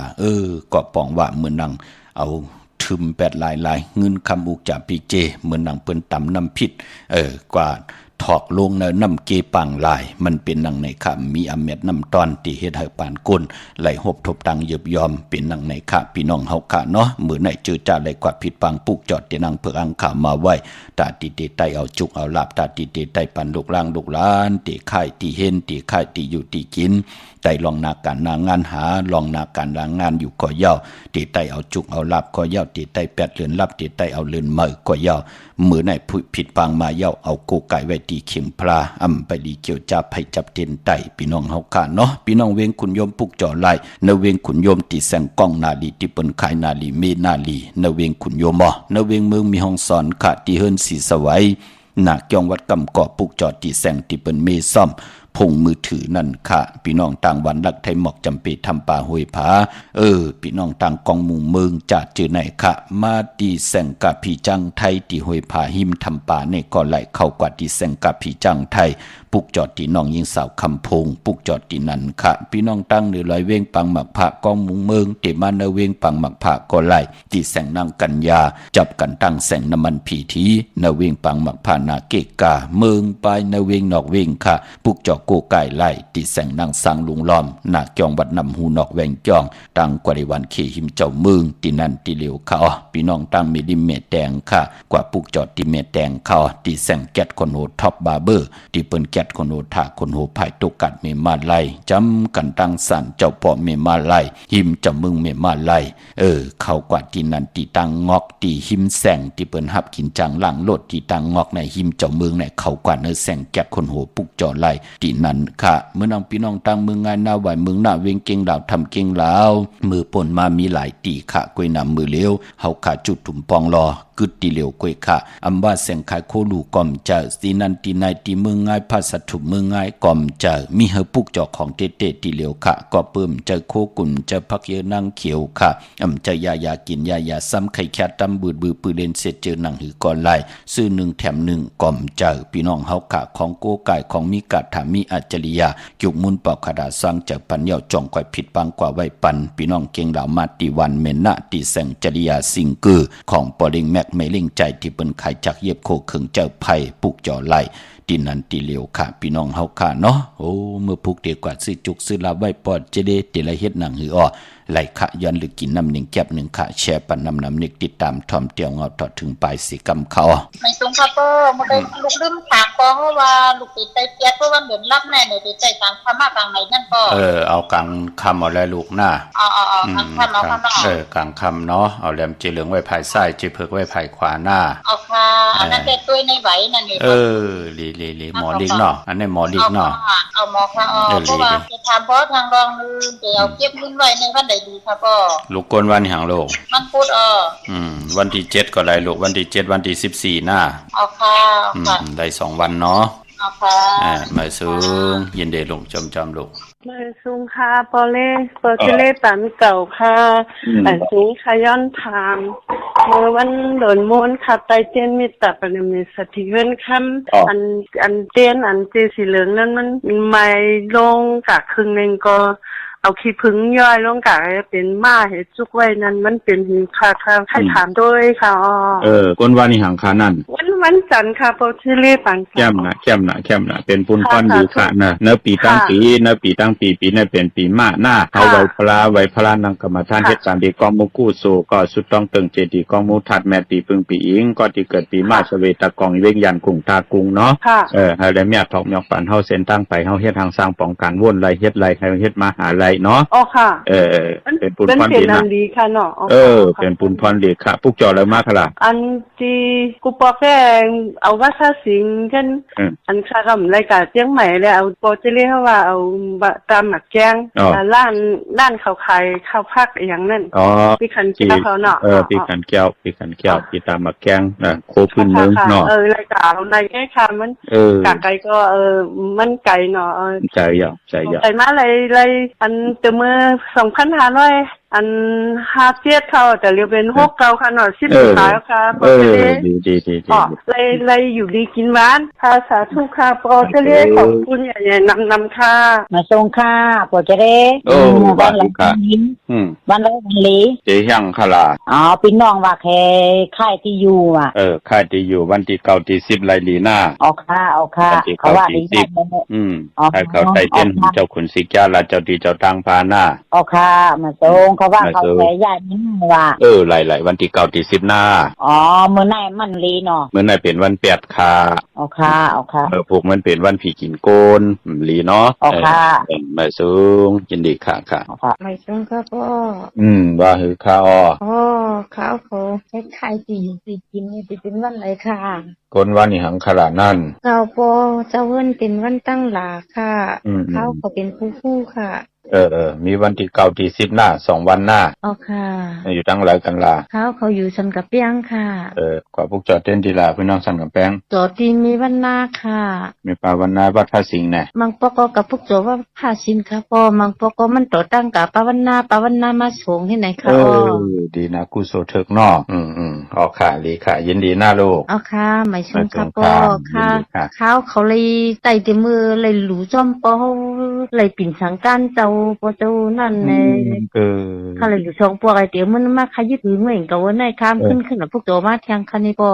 Speaker 3: ก็ปองว่ามือนังเอาทึม8ลายเงินคำอุกจากปีเจมือนังเปิ้นตำน้ำพิษกว่าถ อกลงในน้ำเกปังลายมันเป็นหนังในค่ะมีอเม็ดน้ำตอนที่เฮ็ดให้ปานกุนไหลหบทบตังเยือบยอมเป็นหนังในค่ะพี่น้องเฮาค่ะเนาะมื้อไหนเจอจ่าไหลกว่าผิดปังปุกจอดที่นั่งเพื่ออังขามาไว้ตาติเตไตเอาจุกเอาลาบตาติเตไตปันลูกล่างลูกหลานติค่ายติเห็นติค่ายติอยู่ติกินไตลองนาการนางานหาลองนาการลางานอยู่ก่อยาวติไตเอาจุกเอาลาบก่อยาวติไตแปดเลือนลับติไตเอาเลือนเมยก่อยาวมือไหนผิดปังมาเย้าเอาโกไก่ไว้ตีเข็มพลาไปดีเกี่ยวจับให้จับเต็นไตพี่น้องเฮาค่ะเนาะพี่น้องเวงขุนโยมปุกจ่อไล่นเวงขุนโยมติแสงกล้องนาลีติเปิ้นขายนาลีเมนาลีนเวงขุนโยมนเวงเมืองมีห้องสอนค่ะที่เฮิรนสีสวัยหนักยองวัดกำก่อปุกจอดติแสงติเปิ้นเมซ่อมพงมือถือนั่นค่ะพี่น้องต่างวันลักไทยหมอกจำปีทำป่าห้วยผาพี่น้องต่างกองมุงเมืองจัดเจอไหนค่ะมาตีแสงกับพี่จังไทยตีห้วยผาหิมทำป่าในก่อไหลเข้ากว่าตีแสงกับพี่จังไทยปุกจอดตีน้องยิงสาวคำพงปุกจอดตีนั่นค่ะพี่น้องตั้งหรือลอยเว้งปังหมักผากองมุงเมืองเตมาเนเว้งปังหมักผาก่อไหลตีแสงนางกัญญาจับกันตั้งแสงน้ำมันผีทีเนเว้งปังหมักผานาเกกาเมืองไปเนเว้งนอกเว้งค่ะปุกจอดโกไก่ไล่ติแสงนางสังลุงล้อมหนักจองบัดนำหูนอกแวงจองตั้งกว่าในวันขี่หิมเจ้าเมืองตินันติเหลียวเขาพี่น้องตั้งมีดิเมแดงค่ะกว่าปุกจอดติเมแดงเขาติแสงแก๊สคนโหท็อปบาร์เบอร์ติเปิ้นแก๊สคนโหถาคนโหภายตุกัดเมมาไลจำกันตั้งสันเจ้าพ่อเมมาไลหิมเจ้าเมืองเมมาไลเขากว่าตินันติตั้งงอกติหิมแสงติเปิ้นหับกินจังหลังโลดติตั้งงอกในหิมเจ้าเมืองในเขากว่าเนื้อแสงแก๊สคนโหปุกจอไลตินันค่ะเมื่อน้องพี่น้องตั้งเมืองงานหน้าไหวเมืองหน้าเวงเก่งดาวทำเก่งลาวมือปนมามีหลายตีค่ะกวยนำมือเลี้ยวเฮาขาจุดถุ่มปองรอกึดตีเหลียวกวยค่ะอำว่าแสงขายโคลูกอมเจอสีนันตีนายตีเมืองง่ายภาษาถุเมืองง่ายกอมเจอมีเฮปุกจอกของเตเตตีเหลียวค่ะก็เพิ่มเจอโคกุ่นเจอพักเยอะนางเขียวค่ะเจอยากินยาซ้ำไข่แค่ตำบืดปือเล่นเสร็จเจอหนังหือก่อนไล่ซื้อ1แถม1กอมเจอพี่น้องเฮาค่ะของโกไก่ของมีกัดถามีอัจฉริยะจุกมุนเป่าขดาสร้างเจอปันเยาจ่องก่อยผิดปังกว่าไว้ปันพี่น้องเก่งเหล่ามาติวันเมนนะติแสงจริยาสิงกือของปอลิงแม็กเมลิงใจที่เปิ้นขายจากเย็บโคขึงเจ้าไผ่ปุกจ่อไหลตีนันตีเหลียวค่ะพี่น้องเฮาค่ะเนาะโอ้เมื่อพุกเดียวกว่าซื้อจุกซื้อลาไว้ปอดเจเดติละเฮ็ดหนังหืออ้อไหลขะย้อนหรือกินน้ำหนึ่งแก็บ1ค่ะแชร์ปันน้ำนิกติดตามทอมเตียวเงาถอดถึงปลายสีกำเขา
Speaker 5: ไม่ตรงค่ะก็มันได้ลูกลืมถามก็เพราะว่าลูกติดใจเปียกเพราะว่าเหมือนรับแน่เนี่ยติดใจกลางพม่ากลางไหนนั่นก็
Speaker 3: เอากลางคำเอาแล้วลูกหน้าก
Speaker 5: ลางคำเอาคำ
Speaker 3: กลางคำเนาะเอาแหลมเจเหลืองไว้ภายซ้ายเจเพิกไว้ภายขวาหน้า
Speaker 5: เอาค่ะอันนั้นเป็นตัวในไหวนั่นเอง
Speaker 3: ลีหมอลิกเนาะอันนี้หมอลิกเนาะ
Speaker 5: เอาหมอค่ะเพราะว่าจะถามเพราะทางรองนึงจะเอาเก็บเงินไว้ในวันใดดีค่ะก็
Speaker 3: ลูกกวนวันหางโลก
Speaker 5: มันพูด
Speaker 3: วันที่7ก็ได้ลูกวันที่7วันที่14หน้า
Speaker 5: เอาค่ะ
Speaker 3: ได้2วันเนาะ
Speaker 5: เอาค่ะ
Speaker 3: มาสูงยินดีลูกจำลูก
Speaker 6: มาสูงค่ะปอเล่ปันเก่าค่ะอันนี้ขย้อนถามเมื่อวันโดนม้วนค่ะไตเตียนมีตับอันมีสถิเงินคำอันเตียนอันเจสีเหลืองนั้นมันไม่ลงกะครึ่งนึงก็เอาขี้ผึ้งย่อยลงกะเป็นมาเฮ็ดจุกไว้นั้นมันเป็นค่ะให้ถามด้วยค่ะ
Speaker 7: ก้นว่านี่หางคานั่น
Speaker 6: วันจันทร์ค่ะโปรชิเล่ปัน
Speaker 7: แก้มนะเป็นปุนก้อนดีค่ะนะเนื้อปีตั้งปีปีนี้เป็นปีมาหน้าเอาไว้พระนังกรรมฐานเฮ็ดการดีกองมุกู้โซก็สุดต้องตึงเจดีกองมุทัดแม่ปีปึงปีอิงก็ที่เกิดปีมาเสวตะกองเวงยันกุ้งตากุ้งเนาะให้ได้เมียทอกเมียปันเฮาเส้นตั้งไปเฮาเฮ็ดทางสร้างป้องกันวนไรเฮ็ดไรให้เฮ็ดมาหาไรเนาะ
Speaker 6: อ๋อค่ะ
Speaker 7: เป็นปุนพรดีนะ
Speaker 6: ดีค่ะเนาะ
Speaker 7: เป็นปุนพรดีค่ะปุกจอแล้วมากค่ะ
Speaker 6: อันที่กูปอแค่เอาว่าซาสิงกันอันค่ากำไรกะเจียงใหม่แล้วเอาโปรเจเรียกว่าเอาตามหมักแกงร้านเขาขายข้าวผักอย่างนั้นพี่ขันแก้วเขาเนาะ
Speaker 7: พี่ขันแก้วพี่ตามหมักแกงโคพื้นเมืองเนาะ
Speaker 6: รายการในแค่คำมันกะไก่ก็มันไก่เนาะ
Speaker 7: ใจยาว
Speaker 6: ไก่มาเลยอันเมื่อ2,500 อัน57เขาแต่เรียกเป็น69ค่ะเนาะ10ตายค่ะปอเจเล
Speaker 7: ดี
Speaker 6: อ๋อเลยอยู่ดีกินหวานค่ะสาธุค่ะปอเจเลขอบคุณใหญ่ๆนำค่ะ
Speaker 8: มาส่งค่ะปอจะได้
Speaker 7: โอ้บา
Speaker 8: หลั
Speaker 7: ทุค่ะ
Speaker 8: ยิ้ม บ้านไรวันลี
Speaker 7: เจยังคลา
Speaker 8: อ๋อพี่น้องว่าแค่ค่ายที่อยู่อ่ะ
Speaker 7: ค่ายที่อยู่วันที่9ที่10ไลลีหน้า
Speaker 8: เอาค่ะ
Speaker 7: วันที่
Speaker 8: เขาว่า
Speaker 7: 9ที่
Speaker 8: ดี
Speaker 7: 10ให้เขาไต่เต้นเจ้าขุนสิกาลาเจ้าที่เจ้าทางพาหน้า
Speaker 8: เอาค่ะมาส่งเขาว่าเขาแค่ญาตินี่ว่า
Speaker 7: หลายๆวันที่9ที่10หน้า
Speaker 8: อ๋อมื้อไหนมันลีเนาะ
Speaker 7: เมื่อไหร่เป็นวัน8ค่ะ
Speaker 8: เอาค่ะ
Speaker 7: พวกมันเป็นวันผีกินโกนลีเนาะ
Speaker 8: เอาค่ะ
Speaker 7: มาสูงยินดีค่ะ
Speaker 8: เอาค่ะ
Speaker 9: ไม่ต้องค่ะพ่อ
Speaker 7: ว่าหือข้าอ้อ
Speaker 9: พ่อข้าวเขาให้ใครที่อยู่ที่กินเนี่ยจะเป็นวันอะไรค่ะ
Speaker 7: กนวันนี้หังขลานั่น
Speaker 9: ข้าวพ่อเจ้าเวินเป็นวันตั้งหลาค่ะ ข้าวเขาเป็นคู่ค่ะ
Speaker 7: มีวันที่9ที่10หน้า2วันหน้า
Speaker 9: เอาค่ะ
Speaker 7: อยู่ตั้งหลายกันลา
Speaker 9: ข้าวเขาอยู่สันกับเปียงค่ะ
Speaker 7: กว่าพวกจอดเต้นทีลาพี่น้องสันกับแป้ง
Speaker 9: จอดที่มีวันนาค่ะ
Speaker 7: มีปาวันนาวัดพระสิงห์แน่
Speaker 9: มังปอกกับพวกโจว่าผ้าชินค่ะพ่อมังปอกมันต่อตั้งกับปาวันนามาส่งที่ไหนค่ะพ่อ
Speaker 7: ดีนะกูโซเถิกนอออกค่ะลีค่ะ ยินดีหน้าลูก
Speaker 9: เอาค่ะไม่ชงค่ะ
Speaker 7: ไม่ชง
Speaker 9: พ่อ
Speaker 7: ค่ะ
Speaker 9: ค่ะ
Speaker 7: ยินดีค่ะ
Speaker 9: ข้าวเขาเลยไต่เต็มมือเลยหลูจ้อมปอเลยปิ่นสังการเจ้าปอเจ้านั่นในข้าเลยอยู่ช่องพวกไอเตี๋ยวมันมาขยึดถือเหมือนกับว่าในข้ามขึ้นกับพวกโจมาเทียงคันนี่ปอ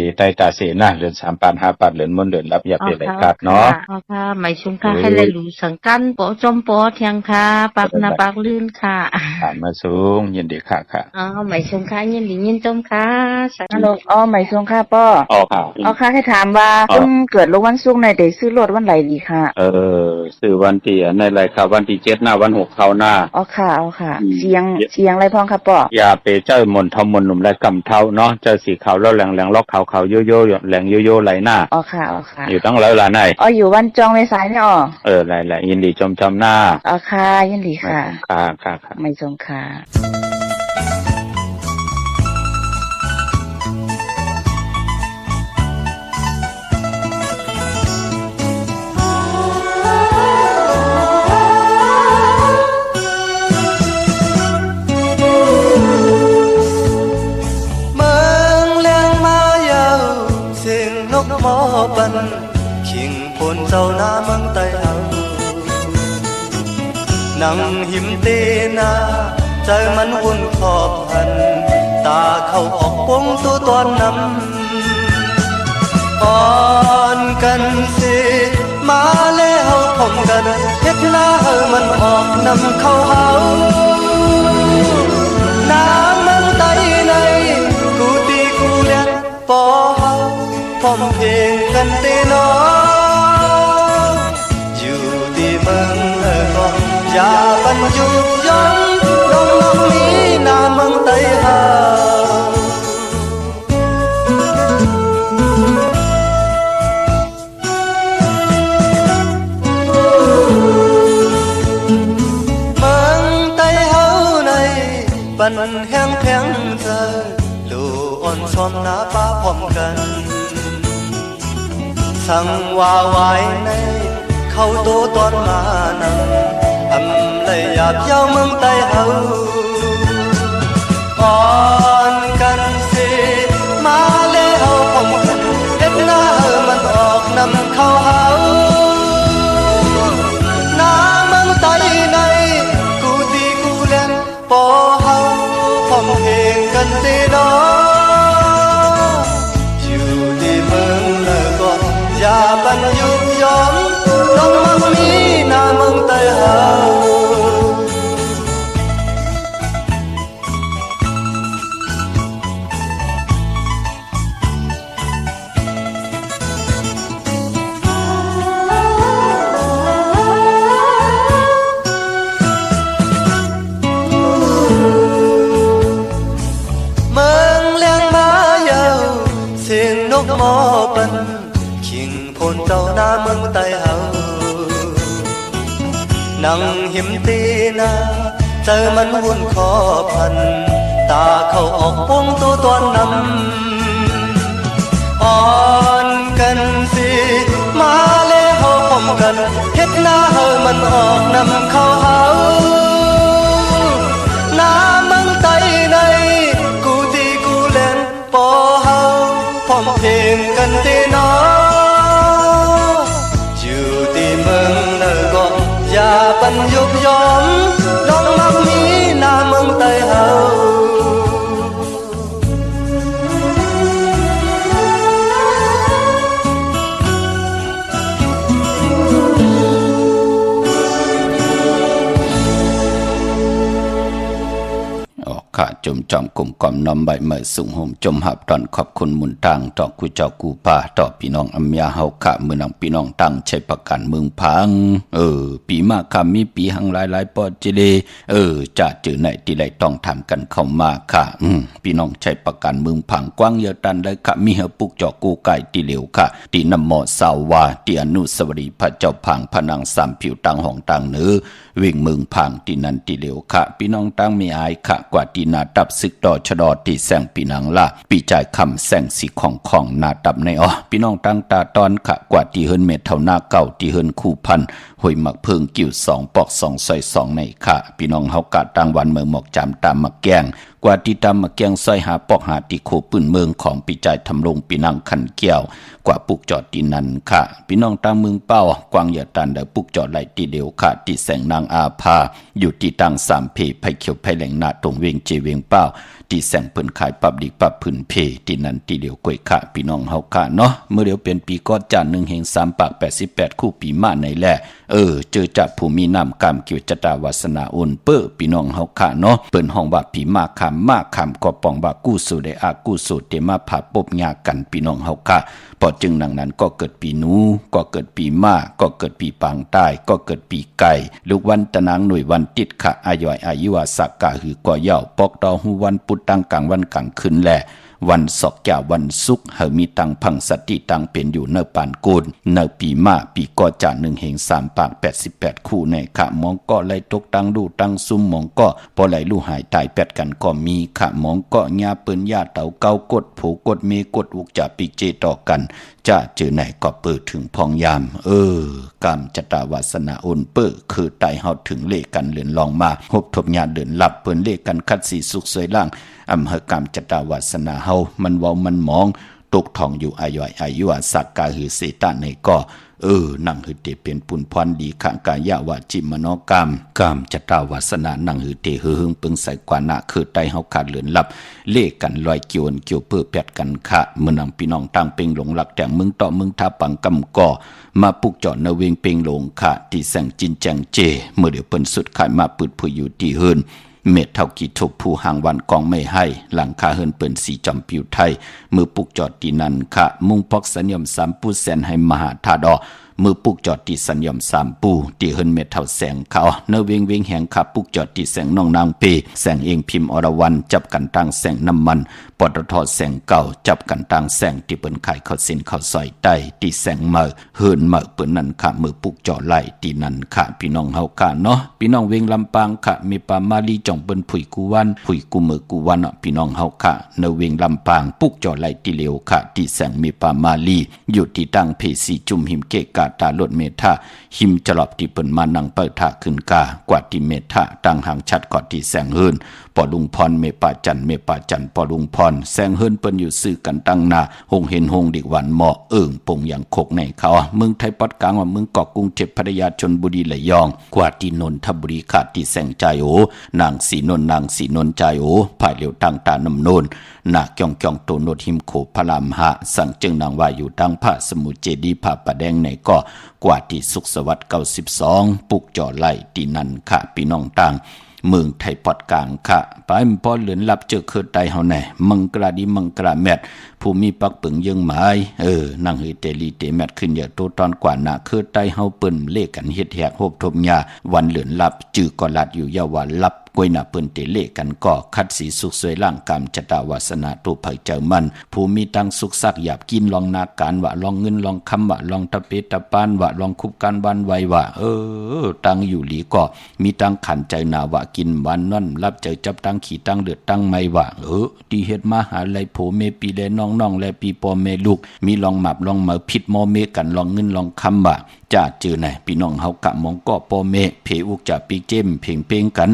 Speaker 7: ลีใต้ตาเสนาเดือน3 ปัน5 ปันเหรียญมนเดือนรับอย่าเป็นไรกัดเนาะ
Speaker 9: เอาค่ะไม่ชงค่ะให้เลยหลูสังการปอจอมปอเทียงค่ะปากนาปากลื่นค่ะ
Speaker 7: ผ่านมาสูงยินดีค่ะ
Speaker 9: อ๋อไม่ชงค่ะยินดียินจมค่ะ
Speaker 10: ฮัลโหลอ๋อหมายสวงค่ะป้อ
Speaker 7: ออกค่ะ
Speaker 10: อ๋อค่ะให้ถามว่าเพิ่งเกิดลงวันศุกร์ในเดซื้อรถวันไหนดีค่ะ
Speaker 7: ซื้อวันที่ในไรค่ะวันที่7หน้าวัน6เข้าหน้า
Speaker 10: อ๋อค่ะเอาค่ะ เสียงอะไรพ้องค่ะป้อ
Speaker 7: อย่าไปเจ้ามนทอมมนหนุ่มไรกำเท้าเนาะเจ้าสีขาวแล้วแหลงล็อกขาวโยโย่แหลงโยโย่ไหลหน้า
Speaker 10: อ๋อค่ะเอาค่ะ
Speaker 7: อยู่ตั้งแล้วล่ะนาย
Speaker 10: อ๋ออยู่วันจองเมษายนเนี่ยอ๋อ
Speaker 7: หลายยินดีจมหน้า
Speaker 10: อ๋อค่ะยินดีค่ะ
Speaker 7: ค่ะ
Speaker 10: ไม่สวงค่ะ
Speaker 11: บันขิงพนเจ้าหน้าเมืองไต้เฮานั่งหิมเตนาใจมันวุ่นขอบพันตาเข้าออกปงตัวตอนนำอ่อนกันสิมาแล้วพร้อมกันเฮ็ดหน้ามันออกนำเข้าเฮาน้ำเมืองไต้ในกูตีกูเลียนปอเฮาพร้อมเพลงกันเตนออยู่ที่เมืองก่อนอย่าบรรยุย้อนน้องมีน้ำเมืองไต้เฮาปันแห้งแพงเธอลูอ่อนซ้อมหน้าป้าพร้อมกันสั่งว่าไว้ในเข้าโตตอนมานังอำเลยหยาบเย้าเมืองไต้เฮาอ่อนกันสิมาแล้วพร้อมกันเฮ็ดหน้ามันออกนำเข้าเฮาหน้าเมืองไต้ในกูตีกูเล่นปอเฮาพร้อมเพลงกันเตนออยู่ที่เมืองก่อนอย่าบรรยุยอมน้องมังมีหน้าเมืองไต้เฮาหมอปันขิงพนเจ้าหน้าเมืองไต้เฮานั่งหิมตีนาเจอมันวุ่นคอพันตาเข้าออกปงตัวตอนนำอ่อนกันสิมาแล้วพร้อมกันเฮ็ดหน้ามันออกนำเข้าเฮาน้
Speaker 3: ข้าจมจอมกลุ่มกอมน้อมใบเมื่อสูงห่มจมหับตอนขอบคุณมุนตังต่อกูเจ้ากูป่าต่อพี่น้องอัมยาเฮาข้ามือนังพี่น้องตั้งใช้ประกันเมืองพังปีมาคำมีปีหังหลายปอดจิเลจะจือไหนที่ไรต้องทำกันเข้ามาค่ะพี่น้องใช้ประกันเมืองพังกว้างเยอะตันเลยค่ะมีเฮปุกเจาะกูไก่ตีเหลวค่ะตีนำหมอสาวาตีอนุสวรีพระเจ้าพังพนังสามผิวตังห้องตังเนื้อวิ่งเมืองพังตีนันตีเหลวค่ะพี่น้องตั้งมีอายค่ะกว่าตีนาตับซึกดอชดอตีแสงปีนังละปีจ่ายคำแสงสีของนาตับในพี่น้องตั้งตาตอนค่ะกว่าตีเฮินเม็ดเท่าหน้าเก่าตีเฮินคู่พันหอยหมักเพิงกิ่ว2ปอก2ซอย2ในค่ะพี่น้องเฮากะตั้งวันเมืองหมอกจำตามมักแกงกว่าที่ตามมักแกงซอยหาปอกหาตีโคปืนเมืองของปีจ่ายทำลงปีนังขันเกี่ยวกว่าปุกจอดตีนันค่ะพี่น้องตั้งเมืองเป้ากวางอย่าตันเดปุกจอดไหลตีเดียวค่ะตีแสงนางอาภาอยู่ที่ตั้ง3เพไผเขียวไผแหลงนาตรงเวงเจเวงเป้าที่แสงเปิ้นขายปับดิกปับพื้นเพที่นั่นที่เดียวกวยค่ะพี่น้องเฮาค่ะเนาะเมื่อเดียวเป็นปีกอดจาน1แห่ง3ปาก88คู่ปีมาในแลเจอจากผู้มีน้ำกามเกี่ยวจตาวาสนาอุ่นเป้อพี่น้องเฮาค่ะเนาะเปิ้นห้องว่าปีมาคำก็ป้องว่ากู้สู่ได้อากู้สู่เตมาผาปบญากันพี่น้องเฮาค่ะพอจึงดังนั้นก็เกิดปีหนูก็เกิดปีมาก็เกิดปีปางใต้ก็เกิดปีไก่ลูกวันตะนางหน่วยวันติดค่ะอาย่อยอายุวาสักกะหือก่อเย่าปอกดอหูวันปุตตังกลางวันกลางคืนแลวันศอกแก่วันศุกร์เฮามีตังพังสติตังเป็นอยู่เนปานกูลเนปีมาปีก่อจาน1แห่ง3ปาก88คู่ในค่ะมองก็ไหลตกตังดูตังซุ่มมองก็พอไหลลู่หายตายแปดกันก็มีค่ะมองก็ญาเปิ้นญาเต่าเก้ากดผูกดเมกดอุกจะปีเจต่อกันจะเจอไหนก็เปิดถึงพองยามกรรมจตาวาสนาอุ่นเปิดคือไตเฮาถึงเลกันเลือนลองมาหบทบญาเดินหลับเปิ้นเลกันคัดสีสุขสวยล่างอำเภอกรรมจตาวาสนาเฮามันเว้ามันมองตกทองอยู่อาย่อยอายุอาสักกาหือเสตาในก็นั่งหือเตเป็นปุนพรดีขะกายาวาจิมโนกรรมจตาวาสนานั่งหือเตหึงปึงใส่กว่านะคือไตเฮาขาดเลือนหลับเลกันลอยเกี่ยวเพื่อแปดกันค่ะเมื่อนำพี่น้องตั้งเป่งหลงหลักแต่มึงต่อมึงทาปังกำก่อมาปุกจอดนเวงเป่งหลงค่ะที่แสงจินแจงเจเมื่อเดี๋ยวเปิ้นสุดขายมาปืดผู้อยู่ที่เฮินเม็ดเท่ากี่ทบผู้ห่างวันกองไม่ให้หลังคาเฮินเปิ่นสีจอมปิวไทยมือปุกจอดตีนันค่ะมุ่งพอกสัญญม3ปูแสนให้มหาธาดอมือปุกจอดตีสัญญม3ปูตีเฮินเม็ดเท่าแสงเขาเนเวงแหงค่ะปุกจอดตีแสงน้องนางเปแสงเองพิมพ์อรวรรณจับกันตั้งแสงน้ำมันปตทแสงเก่าจับกันตั้งแสงที่เปิ้นขายข้าวสินข้าวซอยใต้ตีแสงเมื่อเฮินเมื่อเปิ้นนั่นค่ะมือปุกจอดไหลตีนันค่ะพี่น้องเฮาค่ะเนาะพี่น้องเวงลำปางค่ะมีปามาลีจ่องเปิ้นผุยกูวันผุยกูมือกูวันพี่น้องเฮาค่ะเนเวงลำปางปุกจอดไหลตีเหลวค่ะตีแสงมีปามาลีอยู่ที่ตั้งเพสีจุ่มหิมเกกาตาลดเมธาหิมจลอบที่เปิ้นมานั่งเปิดท่าขึ้นกากว่าที่เมธาตั้งหางชัดกอดที่แสงเฮินปอลุงพรเมปาจันปอลุงพรแสงเฮินเปิ้นอยู่ซื้อกันตั้งหน้าหงเห็นหงดิกวันเหมาะปงอย่างโคกในเขาเมืองไทยปอดกลางว่าเมืองเกาะกรุงเทพพัทยาชลบุรีระยองกว่าที่นนทบุรีขาดที่แสงใจนางสีนนใจภายเหลียวตั้งตานำโนนนาเกี่ยงโตโนดหิมโขพระรามหะสั่งจึงนางว่าอยู่ตั้งพระสมุทรเจดีย์พระประแดงในก็กว่าที่สุขสวัสดิ์92ปุกจ่อไหลที่นั่นค่ะพี่น้องต่างเมืองไทยปอดกลางค่ะไปพอเหลือนลับเจอคือไตเฮาแน่มังกราดีมังกราแมทผู้มีปักปึงยังหมายนั่งเฮเตลีเตแมทขึ้นอย่าโตตอนกว่าหน้าคือไตเฮาเปิ้นเลขกันเฮ็ดแหกโหบทมยาวันเหลือนลับจื้อก็ลัดอยู่ยาวาลับกวยหน้าเปิ้นเตเลกันก็คัดสีสุขสวยร่างกามจตาวาสนาตุไผเจ้ามันผู้มีตังสุขสักหยาบกินลองนาการว่าลองเงินลองคำว่าลองตะเปตะปานว่าลองคุบกันวันไว้ว่าตังอยู่หลีก็มีตังขันใจหนาว่ากินวันนั่นรับใจจับตังขี่ตังเลือดตังไม่ว่าที่เฮ็ดมาหาไรโผเมปีแลน้องๆและปีปอเมลูกมีลองหมับลองเหมาผิดมอเมกันลองเงินลองคำว่าจะเจอไหนพี่น้องเฮากะมองก็ปอเมเพอุกจะปีเจมเพ่งเพ่งกัน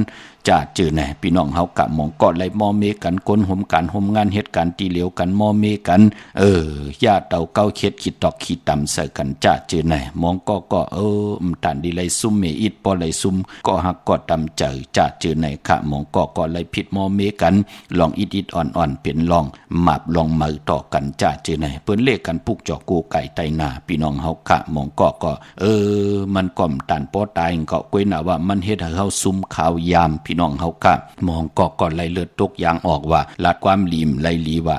Speaker 3: จะเจอไหนพี่น้องเฮากะมองก็ไหลมอเมกันก้นหมกันหมงานเฮ็ดการตีเหลียวกันมอเมกันญาเต่าเก้าเข็ดขีดตอกขีดต่ำใส่กันจะเจอไหนมองก็ตันดีไหลซุ่มเมอิดปอไหลซุ่มก็หักก็ต่ำใจจะเจอไหนค่ะมองก็ไหลผิดมอเมกันลองอิดอ่อนเป็นลองหมับลองมือต่อกันจะเจอไหนเปิ้นเลขกันปุกจอกูไก่ไตนาพี่น้องเฮากะมองก็มันก่อมตันปอตายก็กวยน่ะว่ามันเฮ็ดให้เฮาซุ่มข่าวยามพี่ พี่น้องเฮากะมองก็ก่อนไหลเลือดตกยางออกว่าลาดความลีมไหลหลีว่า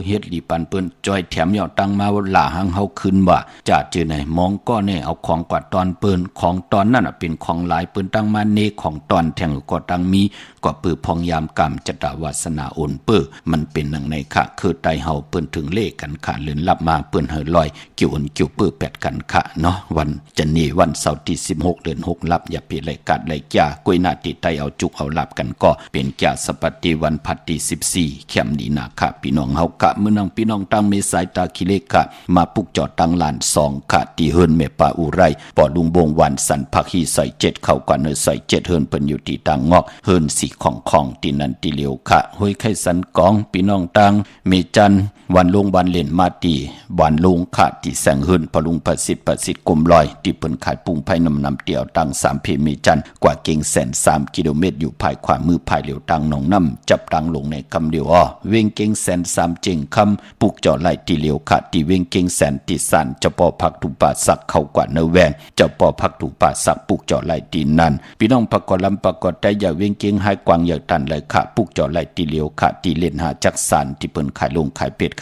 Speaker 3: เฮ็ดหลีปันเปิ้นจ้อยแถมยอตั้งมาว่าหล่าหังเฮาขึ้นว่าจะเจอไหนมองก็เนี่ยเอาของกว่าตอนเปิ้นของตอนนั้นเป็นของหลายเปิ้นตั้งมาเนของตอนแทงก็ตั้งมีก็ปื้อพองยามกรรมจตวาสนาโอนเปิ้มันเป็นนังในค่ะคือไตเฮาเปิ้นถึงเลขกันค่ะเลื่อนลับมาเปิ้นเฮลอยกิ่วอุ่นกิ่วเปิ้แปดกันค่ะเนาะวันจันนี้วันเสาร์ที่16เดือน6ลับอย่าไปไหลกัดไหลจ้ากุยนาติไตเอาจุกเอาลับกันก็เป็นจ้าสปฏิวันพัดที่14เข้มดีนาค่ะพี่น้องเฮากะมื้อนังพี่น้องตั้งเมสายตาคิเลกะมาปุกจอดตั้งลาน2ค่ะที่เฮิรนเมปาอุไรปอลุงบงวันสันพักฮีใส่7เข้ากันใส่7เฮิรนเปิ้นอยู่ที่ตังงอกเฮิรนสีของตีนันตีเหลียวค่ะห้วยไข่สันกองพี่น้องตังเมจันวันลงวันเล่นมาตีวันลงค่ะที่แสงเฮิรนพลุงประสิทธิ์กลมลอยที่เปิ้นขายปุงไผนำเตียวตัง3เพเมจันกว่าเก่งแสน3กิโลเมตรอยู่ภายขวามือภายเหลียวตังหนองน้ำจับตังลงในคำเดียวเวงเก่งแสน3เจิงคำปุกจอไหลตีเหลียวค่ะที่เวงเก่งแสนที่สันเจ้าปอพักถูป่าสักเข้ากว่าเนแวงเจ้าปอพักถูป่าสักปุกจอไหลตีนั่นพี่น้องประกอบลำประกอบได้อย่าเวงเก่งให้กวางอย่าตันเลยค่ะปุกจอไหลตีเหลียวค่ะที่เล่นหาจักสันที่เปิ้นขายลงขายเป็ด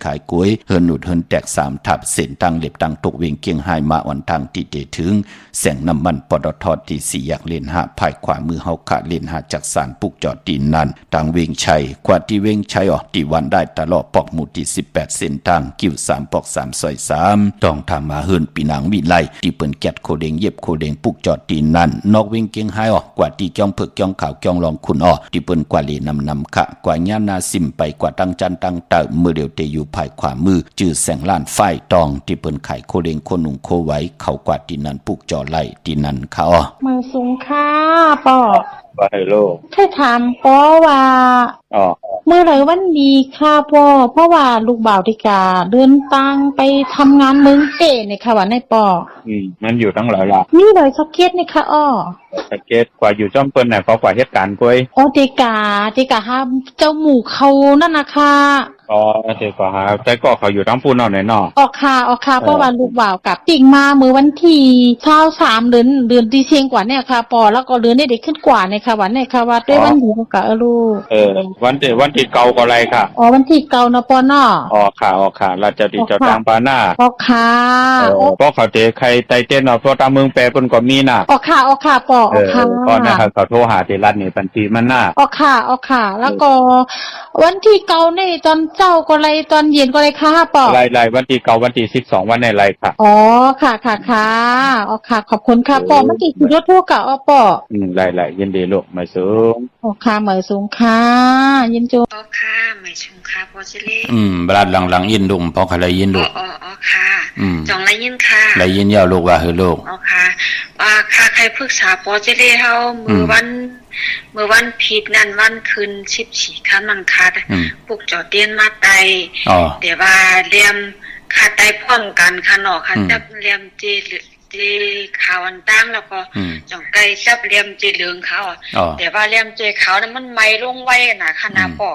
Speaker 3: ขายกล้วยเฮิรนหนุดเฮิรนแตก3ทับเส้นตังเล็บตังตกเวงเก่งให้มาอ่อนทางที่เตถึงแสงน้ำมันปตทที่4อยากเล่นหาภายขวามือเฮาค่ะเล่นหาจักสันปุกจอตีนั่นตังเวงชัยกว่าที่เวงชัยที่วันได้ตลอดปอกหมู่ที่18เส้นทางกิ้ว3ปอก3ซอย3ต้องทำมาเฮิรนปีนางวิไลที่เปิ้นแกดโคเดงเย็บโคเดงปุกจอตีนั่นนอกเวงเก่งให้กว่าที่จ้องเพิกจ้องขาวจ้องลองคุณที่เปิ้นกว่าเลนำค่ะกว่าญานาซิมไปกว่าตั้งจันตั้งเตอมือเดียวเตอยู่ภายขวามือจื้อแสงล้านไฟตองที่เปิ้นขายโคเดงโคนุ่งโคไว้เขากว่าที่นั่นปุกจอไหลที่นั่นเขา
Speaker 9: มือสูงค่ะป่อ
Speaker 7: ว่าให้โลก
Speaker 9: แค่ถามป่อว่าเมื่อไรวันดีค่ะป่อเพราะว่าลูกบ่าวที่กาเดินทางไปทำงานเมืองเก๋ในค่ะว่าในป่อ
Speaker 7: มันอยู่ทั้งหลายล่ะ
Speaker 9: มีเลยสักเก็ตในค่ะ
Speaker 7: สักเก็ตกว่าอยู่จ้อมเปิ้นน่ะเขากว่าเหตุการณ์ก้อย
Speaker 9: ติกาห้ามเจ้าหมู่เขานั่นนะคะ
Speaker 7: เด็กก็หาแต่ก็เขาอยู่ทั้งปูนเอาไหนเนาะ
Speaker 9: ออกค่ะเพราะว่าลูกบ่าวกับจริงมาเมื่อวันที่23เดือนที่เชียงกว่าเนี่ยค่ะปอแล้วก็เดือนนี้เด็กขึ้นกว่าในค่ะวันเนี่ยค่ะว่าด้วยวันดีก็ลูก
Speaker 7: วันที่เก่าก็อะไรค่ะ
Speaker 9: วันที่เก่าเนาะปอเนาะ
Speaker 7: ค่ะเราจะดีเจ้าทางปาหน้า
Speaker 9: ค่ะ
Speaker 7: ก็เขาเตะใครไตเต้นเพราะตามเมืองแปรเพิ่นก็มีน่ะ
Speaker 9: ค่ะปอค่ะ
Speaker 7: ก็นะครับเขาโทรหาที่รัฐนี่บัญชีมันน่ะ
Speaker 9: ค่ะแล้วก็วันที่เก่านี่ตอนเจ้าก็ไรตอนเย็นก็ไรค่ะปอ
Speaker 7: ไรวันที่เก่าวันที่12วันในไรค่ะ
Speaker 9: ค่ะขอบคุณค่ะปอมันที่รถทั่วกะปอ
Speaker 7: ไรยินดีลูกหมายสูง
Speaker 9: ค่ะหมายสูงค่ะยินจู
Speaker 2: ค่ะหมายสูงค่ะปอจิเล่
Speaker 3: บลาดหลังยินดุงพอใครไรยินดุง
Speaker 2: ค่ะจองไรยินค่ะ
Speaker 3: ไรยินยาวลูกว่าเฮลูก
Speaker 2: ค่ะค่ะใครปรึกษาปอจิเล่เฮาเมื่อวันผิดนั่นวันคืน14ค่ำนังคาปลุกจอเตียนมาไตเดี๋ยวว่าเรียมคาไตพร้อมกันค่ะเนาะค่ะจับเรียมเจขาวอันตั้งแล้วก็จ่องไก่จับเรียมเจเหลืองเขาแต่ว่าเรียมเจขาวนั้นมันไหม้ลงไว้น่ะค่ะนาปอ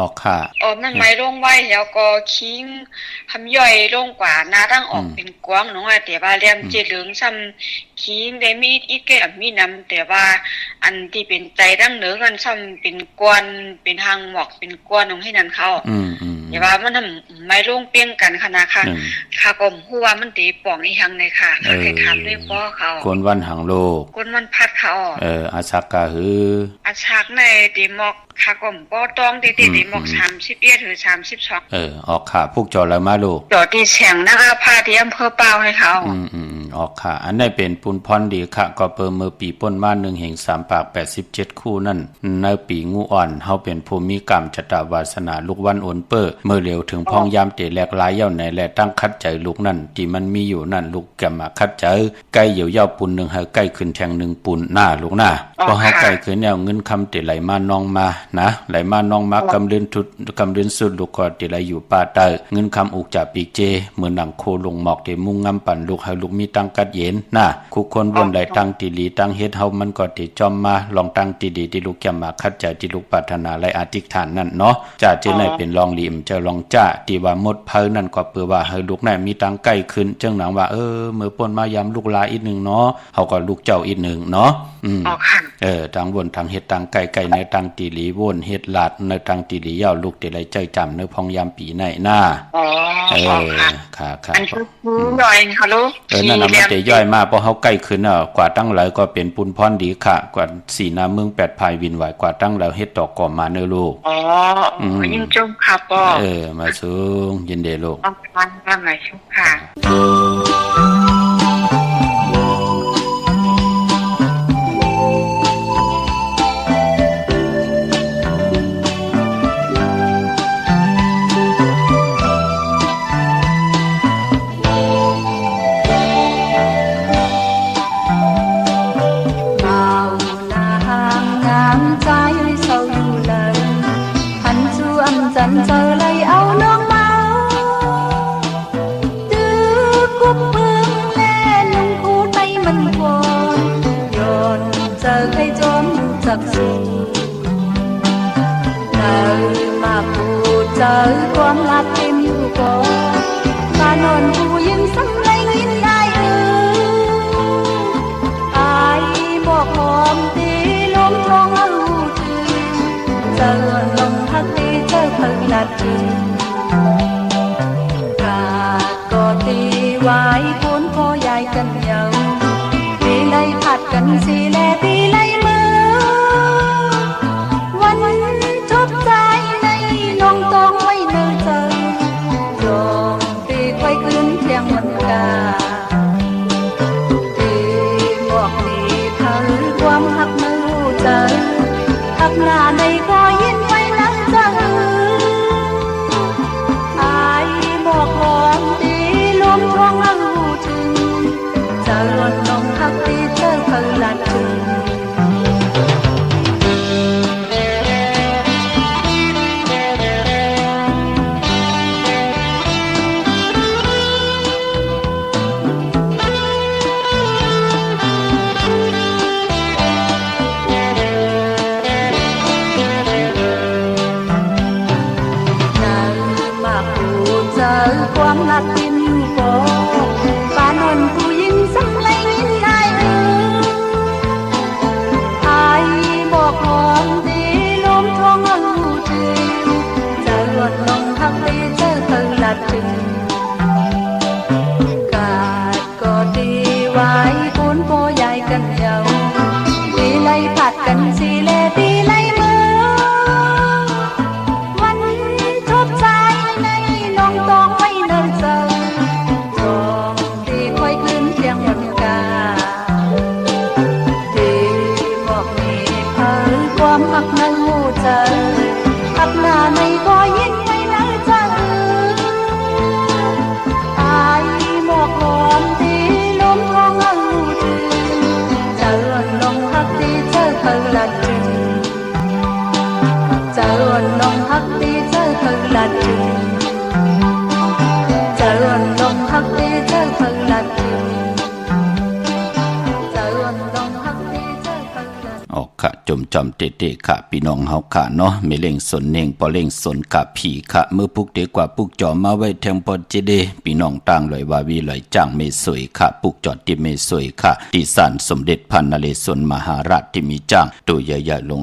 Speaker 2: ก
Speaker 3: ค่ะ
Speaker 2: มันไหม้ลงไว้แล้วก็คิงทำย่อยลงกว่าหน้าตั้งออกเป็นกว้างน้องแต่ว่าเรียมเจเหลืองซ้ำคิงได้มีอีกแก่มีน้ำแต่ว่าอันที่เป็นใจดั้งเหนือกันซ้ำเป็นกวนเป็นหางหมอกเป็นกวนน้องให้นั่นเขาแต่ว่ามันไม่ลงเปียงกันค่ะนะค่ะค่ะก็ฮู้ว่ามันตีป่องอีหังในค่ะเคยถามด้วยพ่อเขา
Speaker 3: กวนวันหังโลก
Speaker 2: กวนวันพัดเขา
Speaker 3: อาชักกะหือ
Speaker 2: อาชักในตีหมอกค่ะก็บ่ต้องตีหมอก31หรือ32
Speaker 3: ออกค่ะพวกจอแล้วมาลูก
Speaker 2: จอที่แฉงนะคะพาที่อำเภอเปาให้เขา
Speaker 3: ออกค่ะอันนี้เป็นปุนพรดีค่ะก็เปิ่มือปีป้นมา1แห่ง3ปาก87คู่นั่นในปีงูอ่อนเฮาเป็นภูมิกรรมชะตาวาสนาลูกวันโอนเปอร์เมื่อเร็วถึงพองยามเตแลกหลายเย่าในแลตั้งคัดใจลูกนั่นที่มันมีอยู่นั่นลูกแกมาคัดใจใกล้เหี่ยวเย่าปุน1ให้ใกล้ขึ้นแทง1ปุนหน้าลูกหน้าพอเฮาใกล้ขึ้นแนวเงินคำเตไหลมาน้องมานะไหลมาน้องมากำเดินสุดลูกก็เตไหลอยู่ป่าเตอเงินคำอุกจากปีเจเหมือนหนังโคลงหมอกเตมุ่งงำปั่นลูกให้ลูกมีตัง งกัดเย็นนะคุกคนวนไหลตั้งตีหลีตั้งเฮ็ดเฮามันก็ติจอมมาลองตั้งตีดีที่ลูกแกมาคัดใจที่ลูกปรารถนาและอธิษฐานนั่นเนาะจ้าเจไหนเป็นลองหลีมเจ้าลองจ้าที่ว่าหมดเพิ่นนั่นก็เปื้อว่าเฮาลูกไหนมีตังใกล้ขึ้นจังหนังว่ามื้อป่นมายามลูกลาอีกนึงเนาะเฮาก็ลูกเจ้าอีกนึงเนาะทางวนทางเฮ็ดทางไกลๆในทางตีหลีวนเฮ็ดลาดในทางตีหลียาวลูกติไหลใจจำในพองยามปีไหนหน้าค่ะอัน
Speaker 2: ย่อยเขาลูก
Speaker 3: นั่นน่ะมันจะย่อยมาเพราะเฮาใกล้ขึ้นกว่าตั้งหลายก็เป็นปุนพรดีค่ะกว่าสีน้ำเมือง8ภายวินไหวกว่าตั้งแล้วเฮ็ดตอกก่อมาเด้อลูก
Speaker 2: ยิ่งจงค่ะพ่อ
Speaker 3: มาสูงยินดีลูก
Speaker 2: ฟังหน่อยชุค่ะ
Speaker 12: dần giờ lấy áo nước máu từ cúc hương lên nung khu tay mình buồn dồn giờ cây chôm chập sùng đời mà phù trời con là tim cô ta nôn phù yên sắm lấy nghìn ai ai một hôm tí lốm trong âu trường giờ lòng thắt đi chơi thật là trường cả có tí vài cuốn cô dài cần nhau vì lấy phạt cần xì lè tí lấy mưaวันจบใจในน้องต้องไว้เนื้อเจอโยมตีค่อยขึ้นเพียงวันกาตีบอกตีเธอความหักมือเจอหักหน้าในก็ยินไว้นักเจออายบอกหอมตีล้มท้องเอาถึงจะหล่นลงหักตีเธอเธอละถึงความรักที่มีโกปานนผู้หญิงสักไลยินได้อายบอกหอมดีล้มท้องเอาถึงจะหล่นลงหักตีเจอเธอละถึงกาดก็ดีไว้ปุนโพใหญ่กันเยาตีไล่ผัดกันสีเลตีไล่มือวันจบใจในน้องต้องไว้เนินเจอจองตีค่อยขึ้นเพียงวันกาตีบอกมีเพิ่งความหักนั้นหูเจอหักหน้าในก็ยิ่งไม่น่าเจออายบอกหอมตีล้มท้องเอาถึงจะหล่นลงหักตีเจอเธอละถึงจะหล่นลงหักตีเจอเธอละถึงจะหล่นลงหักตีเจอเธอละถึงจะหล่นลงหักตีเจอเธอละ
Speaker 3: ออกค่ะจมจอมเตะค่ะพี่น้องเฮาค่ะเนาะไม่เล่งสนเน่งพอเล่งสนกับผีค่ะเมื่อปุกเด็กกว่าปุกจอมาไว้แทงปอเจเดพี่น้องต่างลอยว่าวีลอยจ้างไม่สวยค่ะปุกจอดที่ไม่สวยค่ะที่ศาลสมเด็จพระนเรศวรมหาราชที่มีจ้างตัวใหญ่ๆลง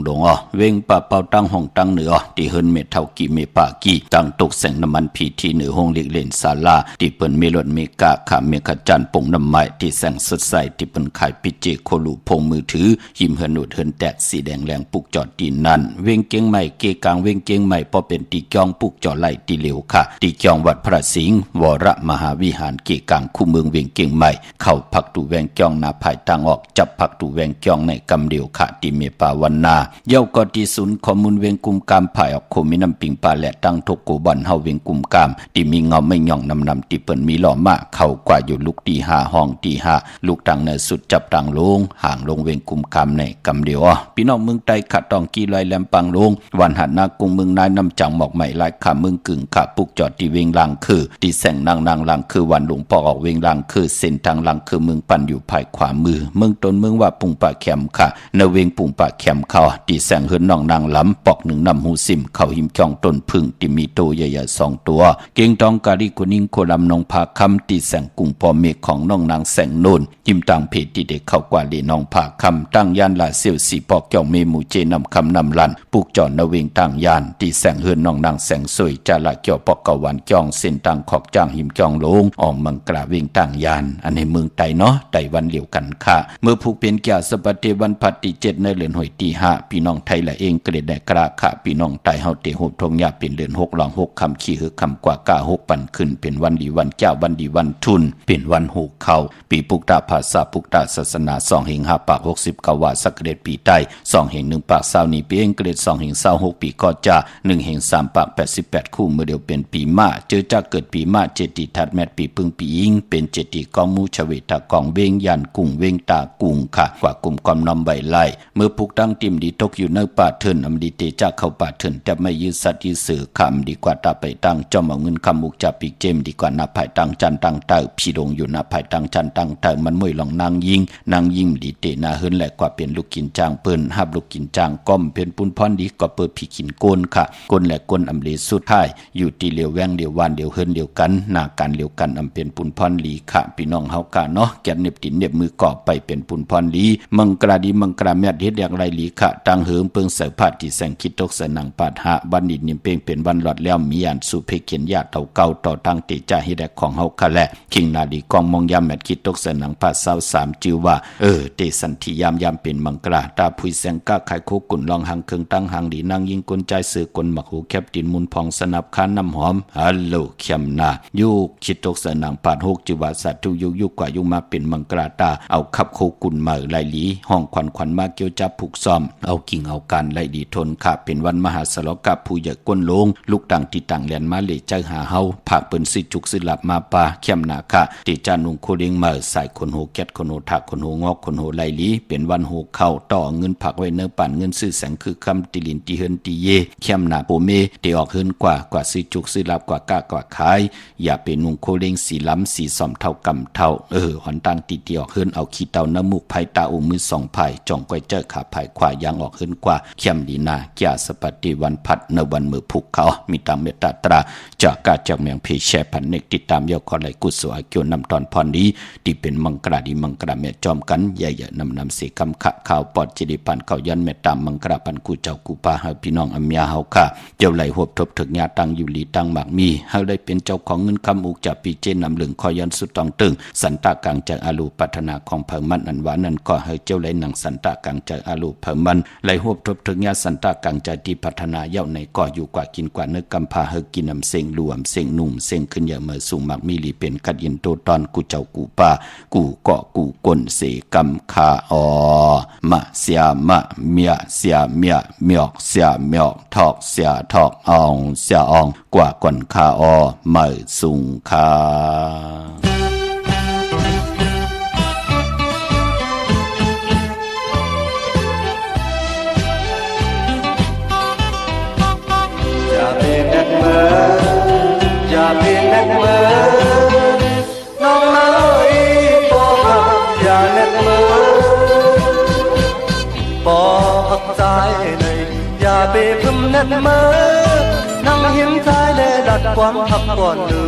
Speaker 3: เว้งปะเป่าตั้งห้องตั้งเหนือที่เฮิรนเมเท่ากี่เมปากี่ตั้งตกแสงน้ำมันผีที่เหนือห้องเล็กเล่นศาลาที่เปิ้นเมลดเมกาค่ะเมขจันปงน้ำไม้ที่แสงสดใสที่เปิ้นขายปิเจโคลูพงมือถือหิมเฮิรนอุดเฮิรนแตกสีแดงแรงปุกจอดตีนั่นเว้งเกียงใหม่เกกลางเว้งเกียงใหม่พอเป็นตีจองปุกจอดไหลตีเหลวค่ะตีจองวัดพระสิงห์วรมหาวิหารเกกลางคู่เมืองเวียงเกียงใหม่เข้าพักตูแวงจองนาภายต่างออกจับพักตูแวงจองในกำเดียวค่ะตีเมปาวันนาเย้าก็ที่ศูนย์ข้อมูลเวียงกุมกามภายออกโคมิน้ำปิงปลาและตั้งทกโกบันเฮาเวียงกุมกามที่มีเงาไม่ย่องนำที่เปิ้นมีหล่อมาเข้ากว่าอยู่ลูกตี5ห้องตี5ลูกตังในสุดจับตังลงห่างลงเวียงกุมกามในกำเดียวพี่น้อง มึงไตขะตองกีลอยแหลมปังลงวันหัดนากุงมึงนายนำจังหมอกใหม่ลายขามึงกึ่งขาปุกจอดที่เวงลังคือที่แสงนางลังคือวันหลวงปอกออกเวงลังคือเส้นทางลังคือมึงปั่นอยู่ภายขวามือมึงตนมึงว่าปุงปะแคมค่ะนเวงปุงปะแคมเขาที่แสงเฮือนน้องนางล้ำปอกหนึ่งนำหูซิมเขาหิมจ้องต้นพึ่งที่มีโตใหญ่ๆ2ตัวเก่งตองกาลิกุนิ่งโคลำนองพาคำที่แสงกุงปอเมฆของน้องนางแสงโนนยิ้มต่างเพจที่เด็กเข้ากว่าเลน้องพาคำตั้งยานลาเซียวสีปอกเจ้าเมมูเจนำคำนำลันปลูกจอดนเวงต่างยานที่แสงเฮือนน้องนางแสงสวยจาละเกี่ยวปอกกะวันจ้องเส้นต่างขอกจ้างหิมจ้องลงออกมังกราเวงต่างยานอันในเมืองไตเนาะไตวันเหลียวกันค่ะเมื่อผูกเปลี่ยนแก่สปฏิวันพัดที่7ในเดือนหอยที่5พี่น้องไทยละเองเกรดได้กระค่ะพี่น้องไตเฮาเตหุบทงยาเป็นเดือน6หลัง6คำขี้หือคำกว่ากะ6ปันขึ้นเป็นวันดีวันเจ้าวันดีวันทุนเป็นวันหูเข้าปีปุกตาภาษาปุกตาศาสนา2แห่ง5ปาก60กว่าสักเกรดปีใต้2แห่ง1ปาก20นี้ปีเองเกรด2แห่ง26ปีก็จะ1แห่ง3ปาก88คู่เมื่อเดียวเป็นปีม้าเจอจากเกิดปีม้าเจติทัดแมตปีพึ่งปีอิงเป็นเจติกองมูชเวตากองเวงยันกุ้งเวงตากุ้งค่ะกว่ากลุ่มกอมนำใบไล่เมื่อปุกตั้งติมดีตกอยู่ในป่าเถินอำดีเตจากเข้าป่าเถินแต่ไม่ยืดสัตย์ยืดสื่อคำดีกว่าตาไปตั้งจอมเอาเงินคำมุกจับปีกเจมดีกว่านาภายตั้งจันตั้งเต่าพี่ดงอยู่นาภายตั้งจันตั้งเต่ามันมวยลองนางยิงดีเตนาเฮินแหละกว่าเป็นลูกกินจางเปิ้นหับลูกกินจางก้อมเป็นปุนพรดีก็เปิดผีกินโกนค่ะโกนและโกนอำเลสุดท้ายอยู่ตีเหลียวแวงเหลียววานเหลียวเฮินเหลียวกันหน้าการเหลียวกันอำเป็นปุนพรลีค่ะพี่น้องเฮากะเนาะแกนเน็บตินเน็บมือก่อไปเป็นปุนพรลีมังกราดีมังกราแมดเฮ็ดอย่างไรลีค่ะตังเหิมเปิงเสพาดที่แสงคิดตกสนังปาดหะบันดินนิ่มเป้งเป็นวันหลอดแล้วมีอันสุเพเขียนญาติเท่าเก่าต่อทางติจาเฮ็ดแดกของเฮาค่ะแลคิงนาดีกองมองยามแมดคิดตกสนังปาด23จือว่าเตสันทิยามเป็นมังกราตาพุยแสงกะไขโคกุนลองหังเคิงตั้งหังดีนางยิงกลใจสื่อกลหมักหูแคบดินมุนพองสนับค้านน้ำหอมฮัลโหลเข็มนายุกคิดตกสนังปาด6จือว่าสัตว์ทุยุกกว่ายุมาเป็นมังกราตาเอาขับโคกุนมาไลลีห้องขวัญมาเกี่ยวจับผูกซ้อมเอากิ่งเอาการไล่ดีทนค่ะเป็นวันมหาสลกับผู้ใหญ่ก้นลงลูกต่างที่ต่างแลนมาเลยใจหาเฮาผากเปิ้นสิจุกสิหลับมาปาเข้มหนาค่ะติจานุงโคเด้งมาใส่คนโหแก๊ดคนโหถักคนโหงอกคนโหไลลีเป็นวันโหเข้าต่อเงินผักไว้เนื้อปั่นเงินซื้อแสงคือคำติลินติเฮินติเยเข้มหนาโปเมเตออกเฮินกว่าสิจุกสิหลับกว่ากะกว่าขายอย่าเป็นนุงโคเด้งสีล้ำสีซ่อมเท่ากำเท่าหอนต่างติออกเฮินเอาขี้เต่าน้ำมูกไผตาอูมือ2ไผจ่องก้อยเจอขาไผขวายางออกเฮินกว่าเข้มดีนาแก่สปฏิวันพัดในวันมือผูกเขามีตามเมตตาตราจากกาจากเมืองเพแชพันเนกติดตามยกขอไหลกุศลเกี่ยวนำตอนพรนี้ที่เป็นมังกราดีมังกราเมจอมกันใหญ่ๆนำเสกำขะข่าวปอดจิริพันเขายันเมตตามมังกราปันกูเจ้ากูปาหาพี่น้องอัมยาเฮาค่ะเจ้าไหลหวบทบถึงญาตังอยู่ลีตังหมากมีเฮาได้เป็นเจ้าของเงินคำอุกจากปีเจนนำเหลืองคอยันสุดตองตึงสันตะกังจากอาลูปัฒนาของเพิ่มมันอันหวานั้นก็ให้เจ้าไหลหนังสันตะกังจากอาลูเพิ่มมันไหลหวบทบถึงญาสันตะกังจากที่พัฒนาเย้าในก่ออยู่กว่ากินกว่าเนื้อกำพาเฮกินนำเสงรวมเสงหนุ่มเสงขึ้นอย่าเมื่อสูงมักมีลีเป็นกัดยินโตตอนกูเจ้ากูป่ากูเกาะกูกลเสกำคาอมะเสียมะเมียเสียเมียเมียกเสียเมียกทอกเสียทอกอองเสียอองกว่าก่อนคาอเมื่อสูงคา
Speaker 11: อย่าเป็นนักเมื่อน้องเอ๋ยปอหักอย่านักเมื่อปอหักใจเลยอย่าไปพึ่มนักเมื่อนั่งหิมใจและดัดความหักก่อนดู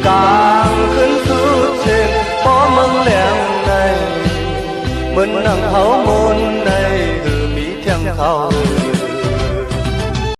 Speaker 11: กลางขึ้นสุดเส้นปอมึงแหลมในเหมือนนั่งเขามนในมีเทียงเขา